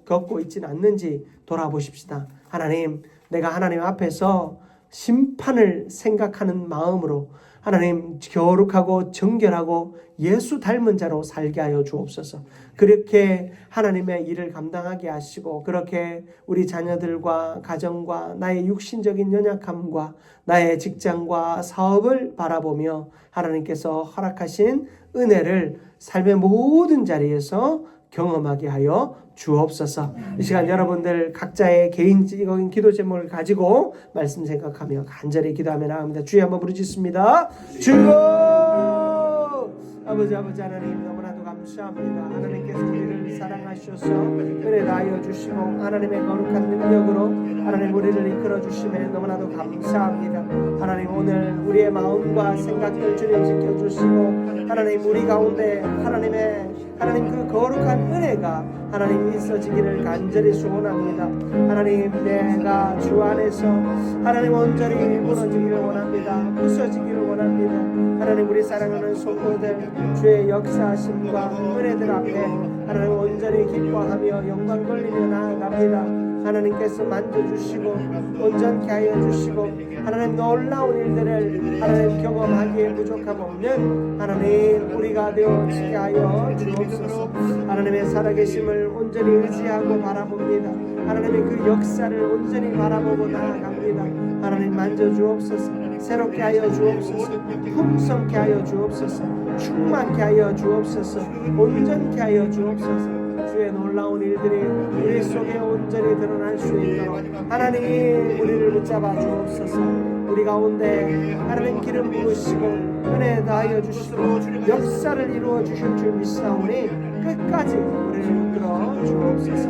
겪고 있지는 않는지 돌아보십시다. 하나님, 내가 하나님 앞에서 심판을 생각하는 마음으로 하나님 거룩하고 정결하고 예수 닮은 자로 살게 하여 주옵소서. 그렇게 하나님의 일을 감당하게 하시고 그렇게 우리 자녀들과 가정과 나의 육신적인 연약함과 나의 직장과 사업을 바라보며 하나님께서 허락하신 은혜를 삶의 모든 자리에서 경험하게 하여 주옵소서. 이 시간 여러분들 각자의 개인적인 기도 제목을 가지고 말씀 생각하며 간절히 기도하며 나갑니다. 주여 한번 부르짖습니다. 주여 아버지 하나님 너무나도 감사합니다. 하나님께서 우리를 사랑하셔서 은혜 다하여 주시고 하나님의 거룩한 능력으로 하나님 우리를 이끌어 주심에 너무나도 감사합니다. 하나님 오늘 우리의 마음과 생각들 주님 지켜주시고 하나님 우리 가운데 하나님 그 거룩한 은혜가 하나님 있어지기를 간절히 소원합니다. 하나님 내가 주 안에서 하나님 온전히 무너지기를 원합니다. 부서지기를 원합니다. 하나님 우리 사랑하는 성도들 주의 역사하심과 은혜들 앞에 하나님 온전히 기뻐하며 영광 돌리며 나아갑니다. 하나님께서 만져주시고 온전케 하여 주시고 하나님 놀라운 일들을 하나님 경험하기에 부족함 없는 하나님 우리가 되어지게 하여 주옵소서. 하나님의 살아계심을 온전히 의지하고 바라봅니다. 하나님의 그 역사를 온전히 바라보고 나아갑니다. 하나님 만져주옵소서. 새롭게 하여 주옵소서. 풍성케 하여 주옵소서. 충만케 하여 주옵소서. 온전케 하여 주옵소서. 주의 놀라운 일들이 우리 속에 온전히 드러날 수 있도록 하나님 우리를 붙잡아 주옵소서. 우리 가운데 하나님 기름 부으시고 은혜 다하여 주시고 역사를 이루어 주실 줄 믿사오니 끝까지 우리를 이끌어 주옵소서.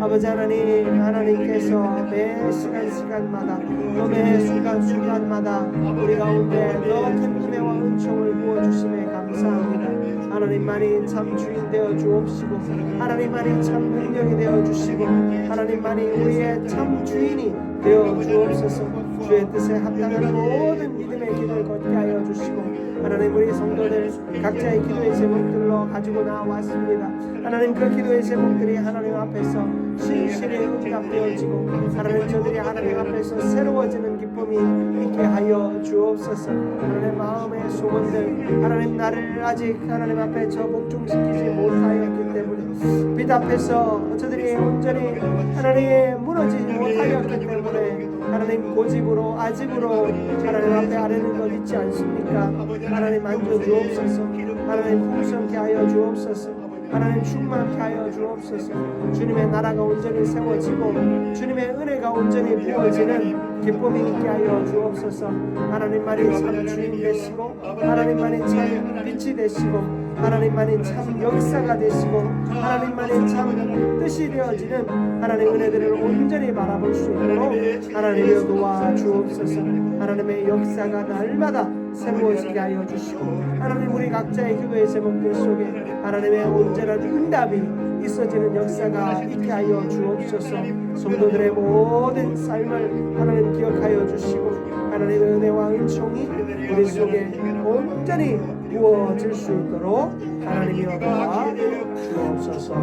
아버지 하나님, 하나님께서 매 시간마다 또 매 순간마다 우리 가운데 더 큰 은혜와 은총을 부어주심에 감사합니다. 하나님만이 참 주인 되어 주옵시고 하나님만이 참 능력이 되어 주시고 하나님만이 우리의 참 주인이 되어 주옵소서. 주의 뜻에 합당한 모든 믿음의 길을 걷게 하여 주시고 하나님 우리 성도들 각자의 기도의 제목들로 가지고 나왔습니다. 하나님 그 기도의 제목들이 하나님 앞에서 신실히 응답되어지고 하나님 저들이 하나님 앞에서 새로워지는 기쁨이 있게 하여 주옵소서. 하나님 마음의 소원들 하나님 나를 아직 하나님 앞에 복종시키지 못하였기 때문에 빛 앞에서 저들이 온전히 하나님 무너지지 못하였기 때문에 하나님 고집으로 아집으로 하나님 앞에 아뢰는 것 있지 않습니까? 하나님 만져 주옵소서. 하나님 풍성케 하여 주옵소서. 하나님 충만케 하여 주옵소서. 주님의 나라가 온전히 세워지고 주님의 은혜가 온전히 부어지는 기쁨이 있게 하여 주옵소서. 하나님만이 참 주인 되시고 하나님만이 참 빛이 되시고 하나님만이 참 역사가 되시고 하나님만이 참 뜻이 되어지는 하나님의 은혜들을 온전히 바라볼 수 있도록 하나님이여 도와주옵소서. 하나님의 역사가 날마다 새로워지게 하여 주시고 하나님 우리 각자의 기도의 제목들 속에 하나님의 온전한 응답이 있어지는 역사가 있게 하여 주옵소서. 성도들의 모든 삶을 하나님 기억하여 주시고 하나님의 은혜와 은총이 우리 속에 온전히 부어질 수 있도록 하나님이여 도와주옵소서.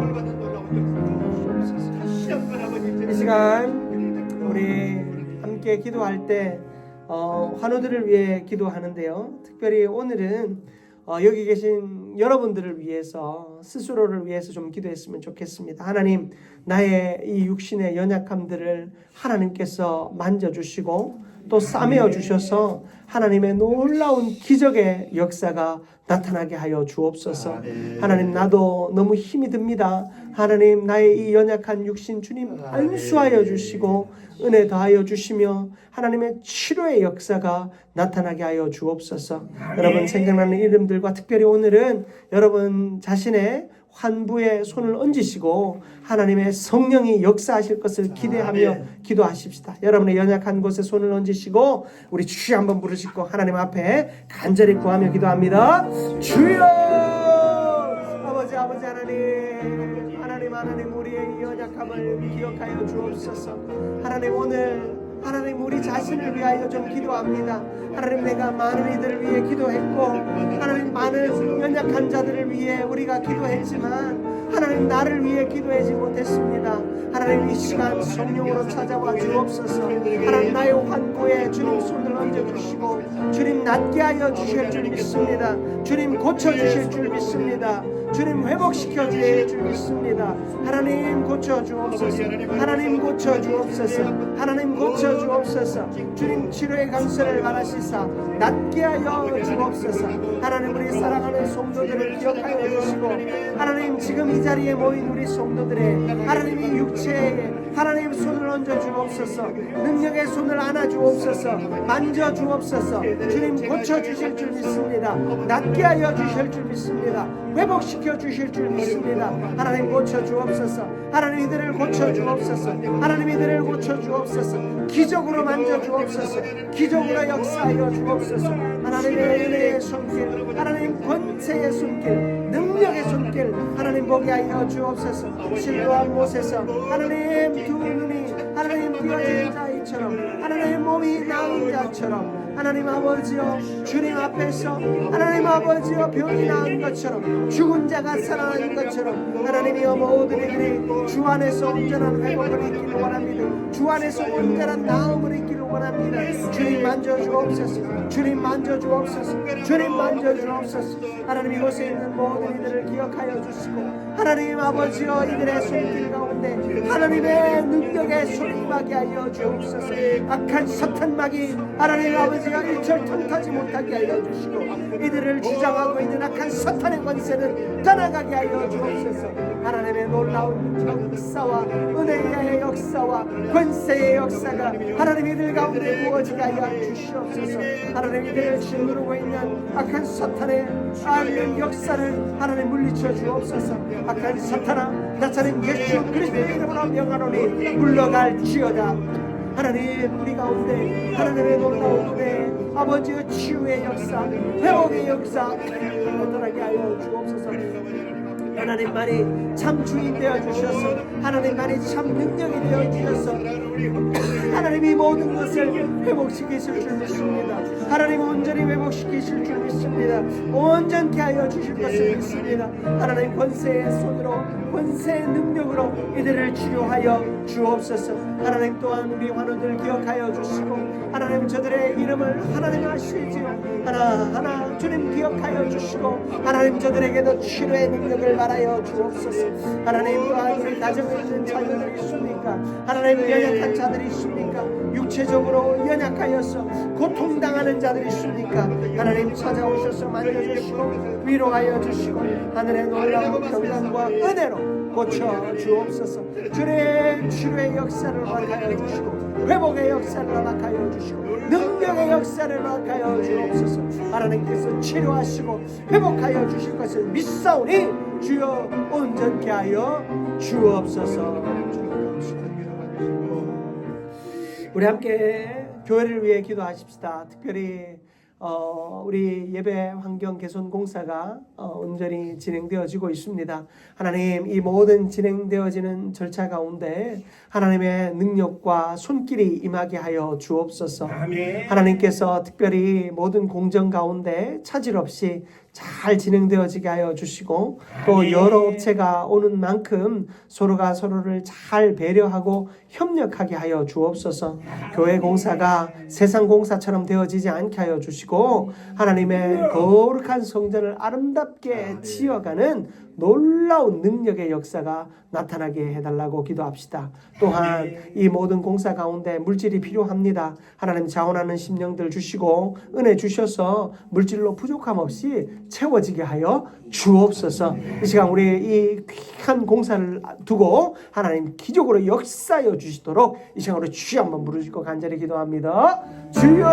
이 시간 우리 함께 기도할 때 환우들을 위해 기도하는데요. 특별히 오늘은 여기 계신 여러분들을 위해서 스스로를 위해서 좀 기도했으면 좋겠습니다. 하나님 나의 이 육신의 연약함들을 하나님께서 만져주시고 또 싸매어 주셔서 하나님의 놀라운 기적의 역사가 나타나게 하여 주옵소서. 하나님 나도 너무 힘이 듭니다. 하나님 나의 이 연약한 육신 주님 안수하여 주시고 은혜 더하여 주시며 하나님의 치료의 역사가 나타나게 하여 주옵소서. 여러분 생각나는 이름들과 특별히 오늘은 여러분 자신의 환부에 손을 얹으시고 하나님의 성령이 역사하실 것을 기대하며 기도하십시다. 여러분의 연약한 곳에 손을 얹으시고 우리 주여 한번 부르시고 하나님 앞에 간절히 구하며 기도합니다. 주여 아버지 하나님 우리의 이 연약함을 기억하여 주옵소서. 하나님 오늘 하나님 우리 자신을 위하여 좀 기도합니다. 하나님 내가 많은 이들을 위해 기도했고 하나님 많은 연약한 자들을 위해 우리가 기도했지만 하나님 나를 위해 기도하지 못했습니다. 하나님 이 시간 성령으로 찾아와 주옵소서. 하나님 나의 환구에 주님 손을 얹어주시고 주님 낫게 하여 주실 줄 믿습니다. 주님 고쳐주실 줄 믿습니다. 주님 회복시켜 주실 줄 믿습니다. 하나님 고쳐 주옵소서. 하나님 고쳐 주옵소서. 하나님 고쳐 주옵소서. 주님 치료의 강선을 바라시사 낫게 하여 주옵소서. 하나님 우리 사랑하는 성도들을 기억하여 주시고 하나님 지금 이 자리에 모인 우리 성도들의 하나님 이 육체에 하나님 손을 얹어 주옵소서. 능력의 손을 안아 주옵소서. 만져 주옵소서. 주님 고쳐 주실 줄 믿습니다. 낫게 하여 주실 줄 믿습니다. 회복시켜 주실 줄 믿습니다. 하나님 고쳐 주옵소서. 하나님 이들을 고쳐 주옵소서. 하나님 이들을 고쳐 주옵소서. 기적으로 만져 주옵소서. 기적으로 역사하여 주옵소서. 하나님의 은혜의 손길, 하나님 권세의 손길, 능력의 손길 하나님 보게 하여 주옵소서. 실로암 못에서 하나님 두 눈이 하나님 띄어진 자이처럼 하나님 몸이 나은 자처럼 하나님 아버지여 주님 앞에서 하나님 아버지여 병이 나은 것처럼 죽은 자가 살아나는 것처럼 하나님이여 모든 이들이 주 안에서 온전한 회복을 있기를 원합니다. 주 안에서 온전한 나음을 있기를 원합니다. 주님 만져 주옵소서. 주님 만져 주옵소서. 주님 만져 주옵소서. 하나님 이곳에 있는 모든 이들을 기억하여 주시고 하나님 아버지여 이들의 손길 가운데 하나님의 능력의 손이 임하게 하여 주옵소서. 악한 사탄막이 하나님 아버지여 일절 통하지 못하게 하여 주시고 이들을 주장하고 있는 악한 사탄의 권세는 떠나가게 하여 주옵소서. 하나님의 놀라운 역사와 은혜의 역사와 권세의 역사가 하나님 이들 가운데 부어지게 하여 주시옵소서. 하나님 이들을 짓누르고 있는 악한 사탄의 악한 역사를 하나님 물리쳐 주옵소서. 악한 사탄아 나사렛 예수 그리스도의 이름으로 명하노니 물러갈지어다. 하나님 우리 가운데 하나님의 놀라운 은혜 아버지의 치유의 역사 회복의 역사 나타나게 하여 주옵소서. 하나님만이 참 주인 되어 주셔서 하나님만이 참 능력이 되어 주셔서 하나님이 모든 것을 회복시키실 줄 믿습니다. 하나님 온전히 회복시키실 줄 믿습니다. 온전케 하여 주실 것을 믿습니다. 하나님 권세의 손으로 권세의 능력으로 이들을 치료하여 주옵소서. 하나님 또한 우리 환우들 기억하여 주시고 하나님 저들의 이름을 하나님 아시지요. 하나하나 주님 기억하여 주시고 하나님 저들에게도 치료의 능력을 말하여 주옵소서. 하나님 또한 우리 가정에 있는 자녀들이 있습니까? 하나님 연약한 자들이 있습니까? 육체적으로 연약하여서 고통당하는 자들이 있습니까? 하나님 찾아오셔서 만져주시고 위로하여 주시고 하늘의 놀라운 평강과 은혜로 고쳐 주옵소서. 주의 치료의 역사를 허락하여 주시고 회복의 역사를 허락하여 주시고 능력의 역사를 허락하여 주옵소서. 하나님께서 치료하시고 회복하여 주실 것을 믿사오니 주여 온전케 하여 주옵소서. 우리 함께 교회를 위해 기도하십시다. 특별히 우리 예배 환경 개선 공사가 온전히 진행되어지고 있습니다. 하나님 이 모든 진행되어지는 절차 가운데 하나님의 능력과 손길이 임하게 하여 주옵소서. 아멘. 하나님께서 특별히 모든 공정 가운데 차질 없이 잘 진행되어지게 하여 주시고 또 여러 업체가 오는 만큼 서로가 서로를 잘 배려하고 협력하게 하여 주옵소서. 교회 공사가 세상 공사처럼 되어지지 않게 하여 주시고 하나님의 거룩한 성전을 아름답게 지어가는 놀라운 능력의 역사가 나타나게 해달라고 기도합시다. 또한 이 모든 공사 가운데 물질이 필요합니다. 하나님 자원하는 심령들 주시고 은혜 주셔서 물질로 부족함 없이 채워지게 하여 주옵소서. 이 시간 우리 이 귀한 공사를 두고 하나님 기적으로 역사하여 주시도록 이 시간으로 주여 한번 부르시고 간절히 기도합니다. 주여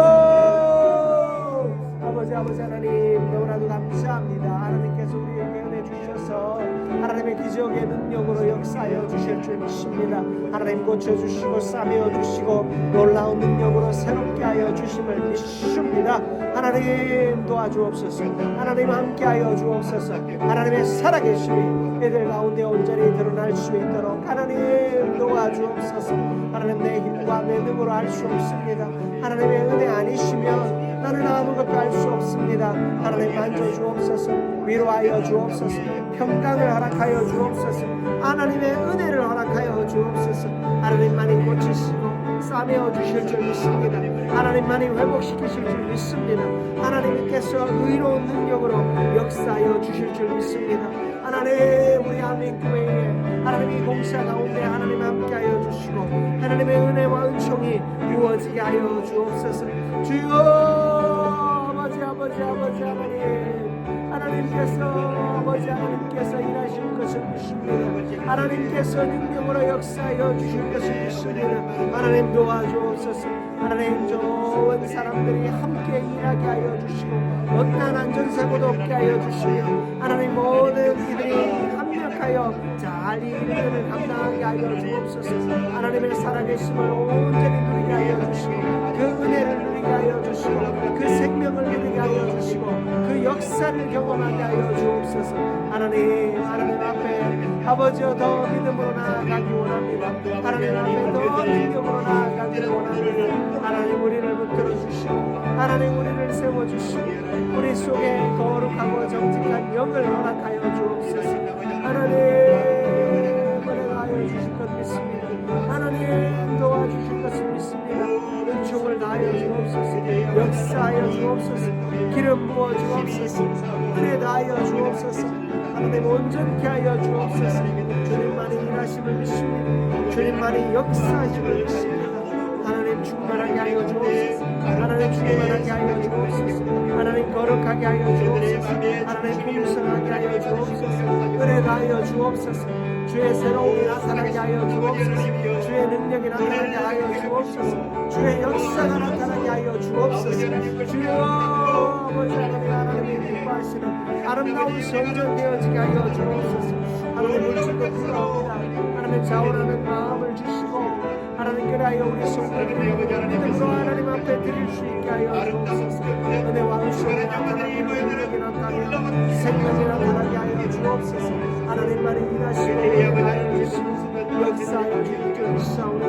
아버지 하나님 너무나도 감사합니다. 하나님께서 우리에게 은혜 주셔서 하나님의 기적의 능력으로 역사하여 주실 줄 믿습니다. 하나님 고쳐주시고 싸매어주시고 놀라운 능력으로 새롭게 하여 주심을 믿습니다. 하나님 도와주옵소서. 하나님 함께하여 주옵소서. 하나님의 살아계심이 애들 가운데 온전히 드러날 수 있도록 하나님 도와주옵소서. 하나님 내 힘과 내 능으로 할 수 없습니다. 하나님의 은혜 아니시면 나는 아무것도 할 수 없습니다. 하나님 만져주옵소서. 위로하여 주옵소서. 평강을 허락하여 주옵소서. 하나님의 은혜를 허락하여 주옵소서. 하나님만이 고치시고 싸매어 주실 줄 믿습니다. 하나님만이 회복시키실 줄 믿습니다. 하나님께서 의로운 능력으로 역사하여 주실 줄 믿습니다. 하나님 우리 한민교회에 하나님이 공사 가운데 하나님 함께하여 주시고 하나님의 은혜와 은총이 이루어지게 하여 주옵소서. 주여 아버지 하나님께서 일하실 것을 믿습니다. 하나님께서 능력으로 역사하여 주실 것을 믿습니다. 하나님 도와주옵소서. 하나님 좋은 사람들이 함께 일하게 하여 주시고 어떠한 안전사고도 없게 하여 주시며 하나님 모든 이들이 합력하여 잘 이 일을 감당하게 하여 주옵소서. 하나님의 살아계심을 온전히 누리게 하여 주시고 그 은혜를 누리게 하여 주시고 그 생명을 누리게 하여 주시고 그 역사를 경험하게 하여 주옵소서. 하나님 앞에 아버지여 더 믿음으로 나아가기 원합니다. 하나님 앞에 더 능력으로 나아가기를 원합니다. 하나님 우리를 붙들어 주시고 하나님 우리를 세워주시고 우리 속에 거룩하고 정직한 영을 허락하여 주옵소서. 하나님 은혜하여 주실 것 믿습니다. 하나님 도와주실 것을 믿습니다. 은총을 다하여 주옵소서. 역사하여 주옵소서. 기름 부어 주옵소서. 은혜 다하여 주옵소서. 하나님 온전케 하여 주옵소서. 주님만이 일하심을 믿습니다. 주님만이 역사하심을 믿습니다. 하나님 충만하게 하여 주옵소서. 하나님 충만하게 하여 주옵소서. 하나님 거룩하게 하여 주옵소서. 하나님 풍성하게 하여 주옵소서. 은혜가 하여 주옵소서. 주의 새로움이 나타나게 하여 주옵소서. 주의 능력이 나타나게 하여 주옵소서. 주의 역사가 나타나게 하여 주옵소서. 주여 아버지 하나님 기뻐하시는 아름다운 성전 되어지게 하여 주옵소서. 하나님 물질도 필요합니다. 하나님 자원하는 마음을 주시고 하나님 그리하여 우리 손들을 믿음으로 하나님 앞에 드릴 수 있게 하여 주옵소서. 은혜와 은총이 나타나게 능력이 나타나며 생명이 나타나게 하여 주옵소서. 하나님만이 일하시고 하여 주시옵소서. 역사하여 주실 줄 믿사오니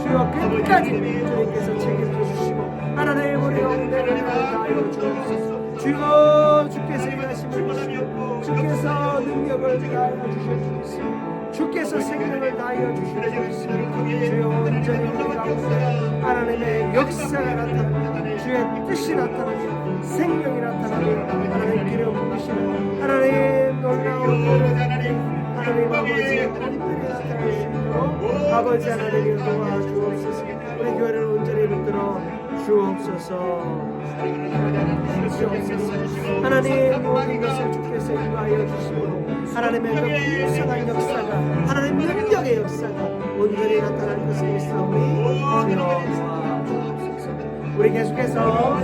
주여 끝까지 주님께서 책임져 주시고 하나님 우리 가운데 다하여 주옵소서. 주여 주께서 일하심을 주시고 주께서 능력을 다하여 주시옵소서. 주께서 생명을 다하여 주시옵소서. 주여 온전히 우리 가운데 하나님의 역사가 나타나며 주의 뜻이 나타나며 생명이 나타나며 하나님 기름 부으시는 하나님 놀라운 하나님 아버지의 온전히 나타날 수 있도록 아버지 하나님을 도와주옵소서. 우리 교회를 온전히 붙들어 주옵소서. 하나님 모든 것을 주께서 인도하여 주시고 하나님의 그 풍성한 역사가 하나님 능력의 역사가 온전히 나타날 것을 믿사오니 주여 주옵소서. 우리 계속해서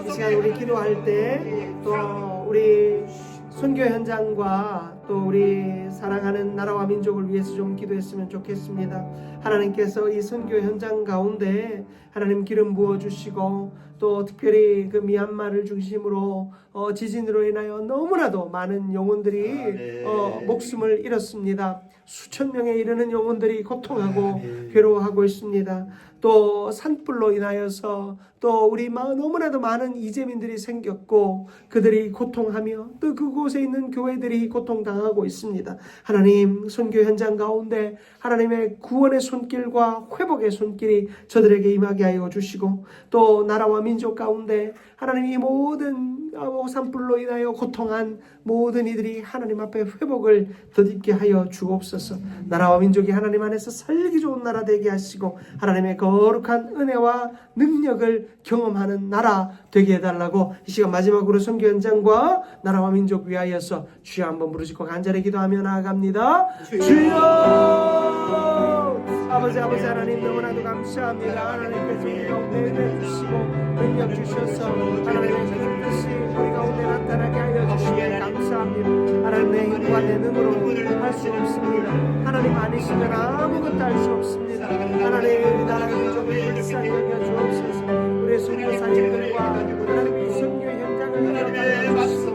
이 시간 우리 기도할 때 또 우리 선교 현장과 또 우리 사랑하는 나라와 민족을 위해서 좀 기도했으면 좋겠습니다. 하나님께서 이 선교 현장 가운데 하나님 기름 부어주시고 또 특별히 그 미얀마를 중심으로 지진으로 인하여 너무나도 많은 영혼들이 목숨을 잃었습니다. 수천 명에 이르는 영혼들이 고통하고 괴로워하고 있습니다. 또 산불로 인하여서 또 우리 너무나도 많은 이재민들이 생겼고 그들이 고통하며 또 그곳에 있는 교회들이 고통당하고 있습니다. 하나님 선교 현장 가운데 하나님의 구원의 손길과 회복의 손길이 저들에게 임하게 하여 주시고 또 나라와 민족 가운데 하나님 이 모든 산불로 인하여 고통한 모든 이들이 하나님 앞에 회복을 덧입게 하여 주옵소서. 나라와 민족이 하나님 안에서 살기 좋은 나라 되게 하시고 하나님의 거룩한 은혜와 능력을 경험하는 나라 되게 해달라고 이 시간 마지막으로 선교 현장과 나라와 민족 위하여서 주여 한번 부르시고 간절히 기도하며 나아갑니다. 주여 아버지 하나님 너무나도 감사합니다. 하나님께서 우리 가운데 은혜 주시고 능력 주셔서 하나님의 그 뜻이 우리 가운데 나타나게 하여 주시기에 감사합니다. 하나님의 힘과 내 능으로 할 수 없습니다. 하나님 아니시면 아무것도 할 수 없습니다. 하나님 우리 나라의 민족을 불쌍히 여겨 주옵소서. 우리의 선교사님들과 하나님 이 선교 현장을 이어가여 주시고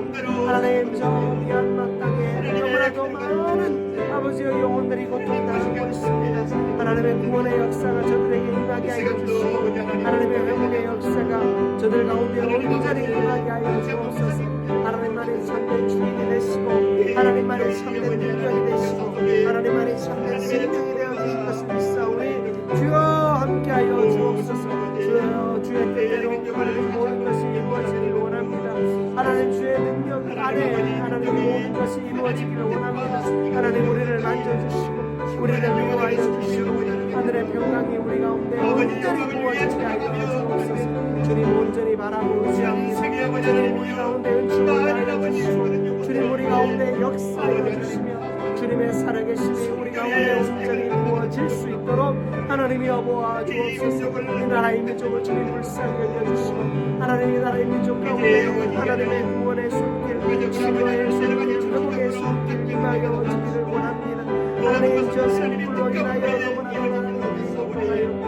하나님 저 미얀마 땅에 너무나도 많은 아버지의 영혼들이 고통당하고 있습니다. 하나님의 구원의 역사가 저들에게 임하게 하여 주시고 하나님의 회복의 역사가 저들 가운데 온전히 임하게 하여 주옵소서. 하나님만의 참된 주인이 되시고 하나님만의 참된 능력이 되시고 하나님만의 참된 생명이 되어주실 것을 믿사오니 주여 함께하여 주옵소서. 주여 주의 뜻대로 하나님 모든 것이 이루어지기를 원합니다. 하나님 주의 능력 안에 하나님 모든 것이 이루어지기를 원합니다. 하나님 우리를 만져주시고 우리를 위로하여 주시고 하늘의 평강이 우리 가운데 온전히 부어지게 하여 주옵소서. 주님 온전히 바라보고 주옵소서. 주님 우리 가운데 은총을 하여 주시고 주님 우리 가운데 역사하여 주시며 주님의 살아계심이 우리 가운데 온전히 부어질 수 있도록 하나님이 여보아 주옵소서. 이 나라의 민족을 주님 불쌍히 여겨주시고 하나님 이 나라의 민족 가운데 하나님의 구원의 손길 치료의 손길 회복의 손길 임하여 주기를 원합니다. 하나님 저 산불로 인하여 너무나도 많은 고통하였고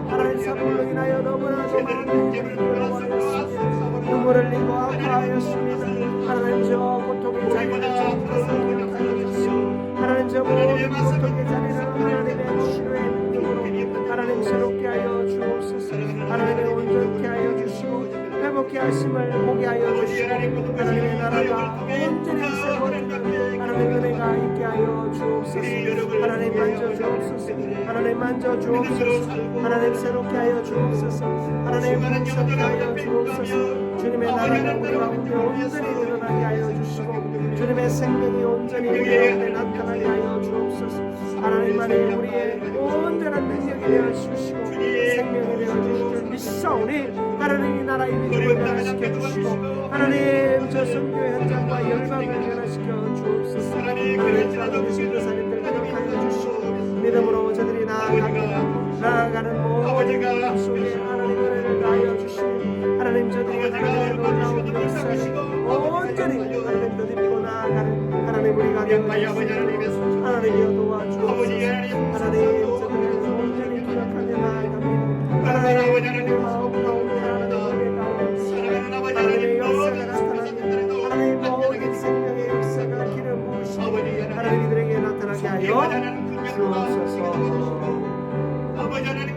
하나님 산불로 인하여 너무나도 많은 일을 괴로워하였습니다. 눈물을 흘리고 아파하였습니다. 하나님 저 고통의 자리를 주께서 기억하여 주시고 하나님 저 모든 고통의 자리를 하나님의 치료의 능력으로 하나님 새롭게 하여 주옵소서. 하나님의 온전케 하여 주시고 회복케 하심을 보게 하여 주시고 하나님의 나라가 온전히 세워지는 하나님의 은혜가 있게 하여 주옵소서. 하나님 만져 주옵소서. 하나님 만져 주옵소서. 하나님 새롭게 하여 주옵소서. 하나님 풍성케 하여 주옵소서. 주님의 나라가 우리 가운데 온전히 드러나게 하여 주시고 주님의 생명이 온전히 우리 가운데 나타나게 하여 주옵소서. 하나님만이 우리의 온전한 능력이 되어 주시고 생명이 되어 주실 줄 믿사오니 하나님 이 나라의 민족을 변화시켜 주시고 하나님 저 선교 현장과 열방을 변화시켜 주옵소서. 하나님 저 선교사님들 기억하여 주시고 믿음으로 저들이 나아가는 모든 속에 하나님 은혜를 다하여 주시고 하나님 저들이 하나님의 놀라운 역사를 온전히 하나님 덧입고 나아가는 하나님 우리가 되어주시고 하나님이여 도와주옵소서. 하나님 저들을 온전히 기억하며 나아갑니다. 하나님의 마음 가운데 하나님의 가운데 하나님의 역사가 나타나며 하나님 모든 생명의 역사가 기름 부으시고 하나님 이들에게 나타나게 하여 주옵소서. 아버지 하나님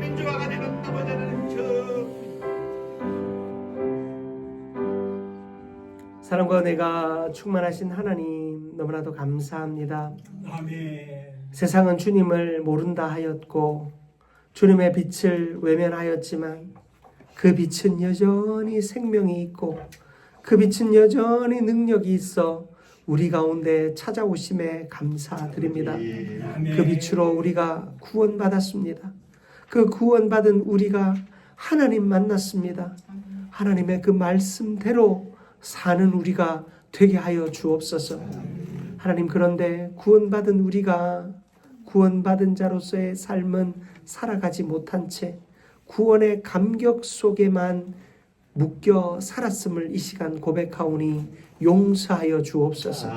사랑과 은혜가 충만하신 하나님 너무나도 감사합니다. 아멘. 세상은 주님을 모른다 하였고 주님의 빛을 외면하였지만 그 빛은 여전히 생명이 있고 그 빛은 여전히 능력이 있어 우리 가운데 찾아오심에 감사드립니다. 아멘. 그 빛으로 우리가 구원받았습니다. 그 구원받은 우리가 하나님 만났습니다. 하나님의 그 말씀대로 사는 우리가 되게 하여 주옵소서. 하나님, 그런데 구원받은 우리가 구원받은 자로서의 삶은 살아가지 못한 채 구원의 감격 속에만 묶여 살았음을 이 시간 고백하오니 용서하여 주옵소서.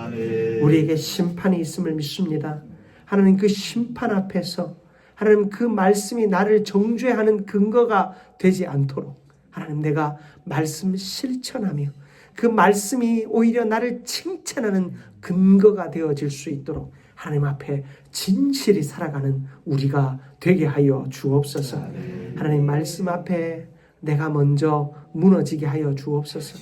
우리에게 심판이 있음을 믿습니다. 하나님, 그 심판 앞에서 하나님 그 말씀이 나를 정죄하는 근거가 되지 않도록 하나님, 내가 말씀 실천하며 그 말씀이 오히려 나를 칭찬하는 근거가 되어질 수 있도록 하나님 앞에 진실이 살아가는 우리가 되게 하여 주옵소서. 하나님, 말씀 앞에 내가 먼저 무너지게 하여 주옵소서.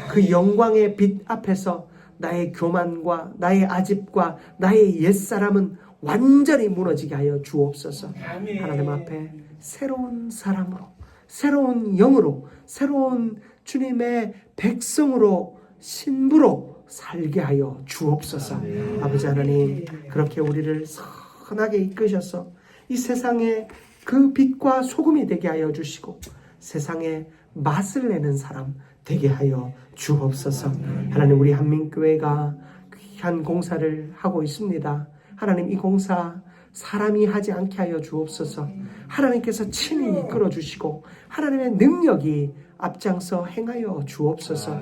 그 영광의 빛 앞에서 나의 교만과 나의 아집과 나의 옛사람은 완전히 무너지게 하여 주옵소서. 아멘. 하나님 앞에 새로운 사람으로, 새로운 영으로, 새로운 주님의 백성으로, 신부로 살게 하여 주옵소서. 아버지 하나님, 그렇게 우리를 선하게 이끄셔서 이 세상에 그 빛과 소금이 되게 하여 주시고 세상에 맛을 내는 사람 되게 하여 주옵소서. 하나님, 우리 한민교회가 귀한 공사를 하고 있습니다. 하나님, 이 공사 사람이 하지 않게 하여 주옵소서. 하나님께서 친히 이끌어 주시고 하나님의 능력이 앞장서 행하여 주옵소서.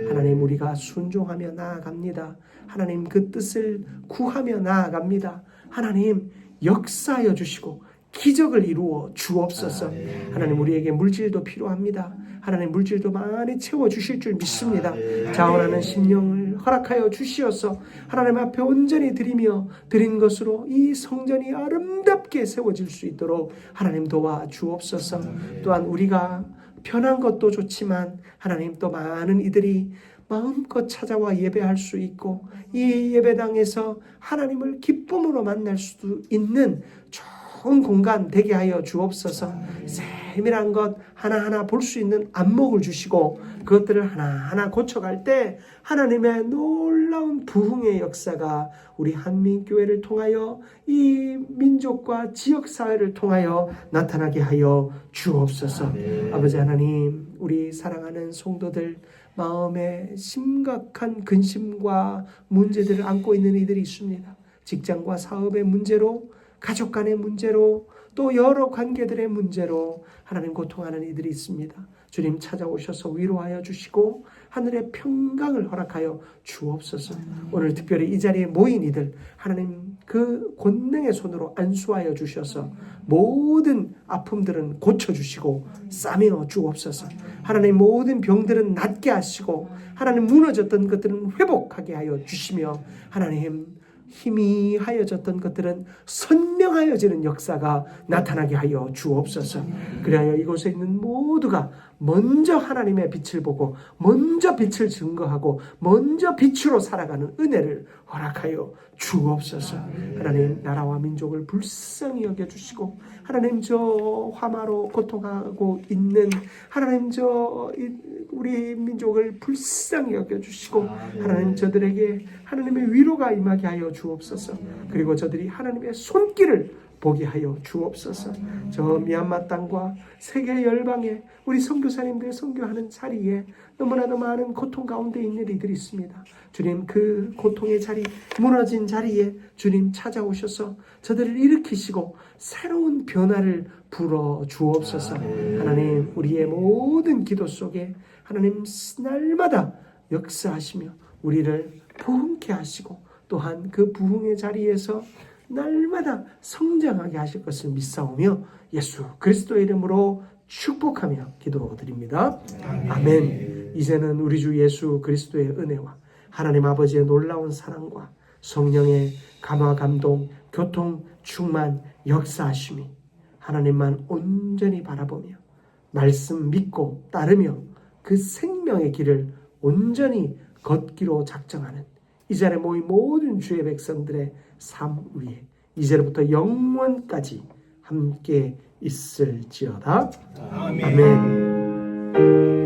하나님, 우리가 순종하며 나아갑니다. 하나님, 그 뜻을 구하며 나아갑니다. 하나님, 역사하여 주시고 기적을 이루어 주옵소서. 하나님, 우리에게 물질도 필요합니다. 하나님, 물질도 많이 채워주실 줄 믿습니다. 자원하는 심령을 허락하여 주시어서 하나님 앞에 온전히 드리며 드린 것으로 이 성전이 아름답게 세워질 수 있도록 하나님 도와 주옵소서. 또한 우리가 편한 것도 좋지만 하나님, 또 많은 이들이 마음껏 찾아와 예배할 수 있고 이 예배당에서 하나님을 기쁨으로 만날 수도 있는 좋은 공간 되게 하여 주옵소서. 세밀한 것 하나하나 볼 수 있는 안목을 주시고 그것들을 하나하나 고쳐갈 때 하나님의 놀라운 부흥의 역사가 우리 한민교회를 통하여 이 민족과 지역사회를 통하여 나타나게 하여 주옵소서. 아버지 하나님, 우리 사랑하는 성도들 마음에 심각한 근심과 문제들을 안고 있는 이들이 있습니다. 직장과 사업의 문제로, 가족 간의 문제로, 또 여러 관계들의 문제로 하나님 고통하는 이들이 있습니다. 주님 찾아오셔서 위로하여 주시고 하늘의 평강을 허락하여 주옵소서. 오늘 특별히 이 자리에 모인 이들 하나님 그 권능의 손으로 안수하여 주셔서 모든 아픔들은 고쳐주시고 싸매어 주옵소서. 하나님, 모든 병들은 낫게 하시고 하나님 무너졌던 것들은 회복하게 하여 주시며 하나님 힘이 하여졌던 것들은 선명하여지는 역사가 나타나게 하여 주옵소서. 그리하여 이곳에 있는 모두가 먼저 하나님의 빛을 보고 먼저 빛을 증거하고 먼저 빛으로 살아가는 은혜를 허락하여 주옵소서. 하나님, 나라와 민족을 불쌍히 여겨주시고 하나님, 저 화마로 고통하고 있는 하나님, 우리 민족을 불쌍히 여겨주시고 하나님, 저들에게 하나님의 위로가 임하게 하여 주옵소서. 그리고 저들이 하나님의 손길을 보게 하여 주옵소서. 저 미얀마 땅과 세계 열방에 우리 선교사님들 선교하는 자리에 너무나도 많은 고통 가운데 있는 이들이 있습니다. 주님, 그 고통의 자리, 무너진 자리에 주님 찾아오셔서 저들을 일으키시고 새로운 변화를 불어 주옵소서. 하나님, 우리의 모든 기도 속에 하나님 날마다 역사하시며 우리를 부흥케 하시고 또한 그 부흥의 자리에서 날마다 성장하게 하실 것을 믿사오며 예수 그리스도의 이름으로 축복하며 기도드립니다. 아멘. 이제는 우리 주 예수 그리스도의 은혜와 하나님 아버지의 놀라운 사랑과 성령의 감화 감동 교통 충만 역사하심이 하나님만 온전히 바라보며 말씀 믿고 따르며 그 생명의 길을 온전히 걷기로 작정하는 이 자리에 모인 모든 주의 백성들의 삶 위에 이제부터 영원까지 함께 있을지어다. 아멘. 아멘.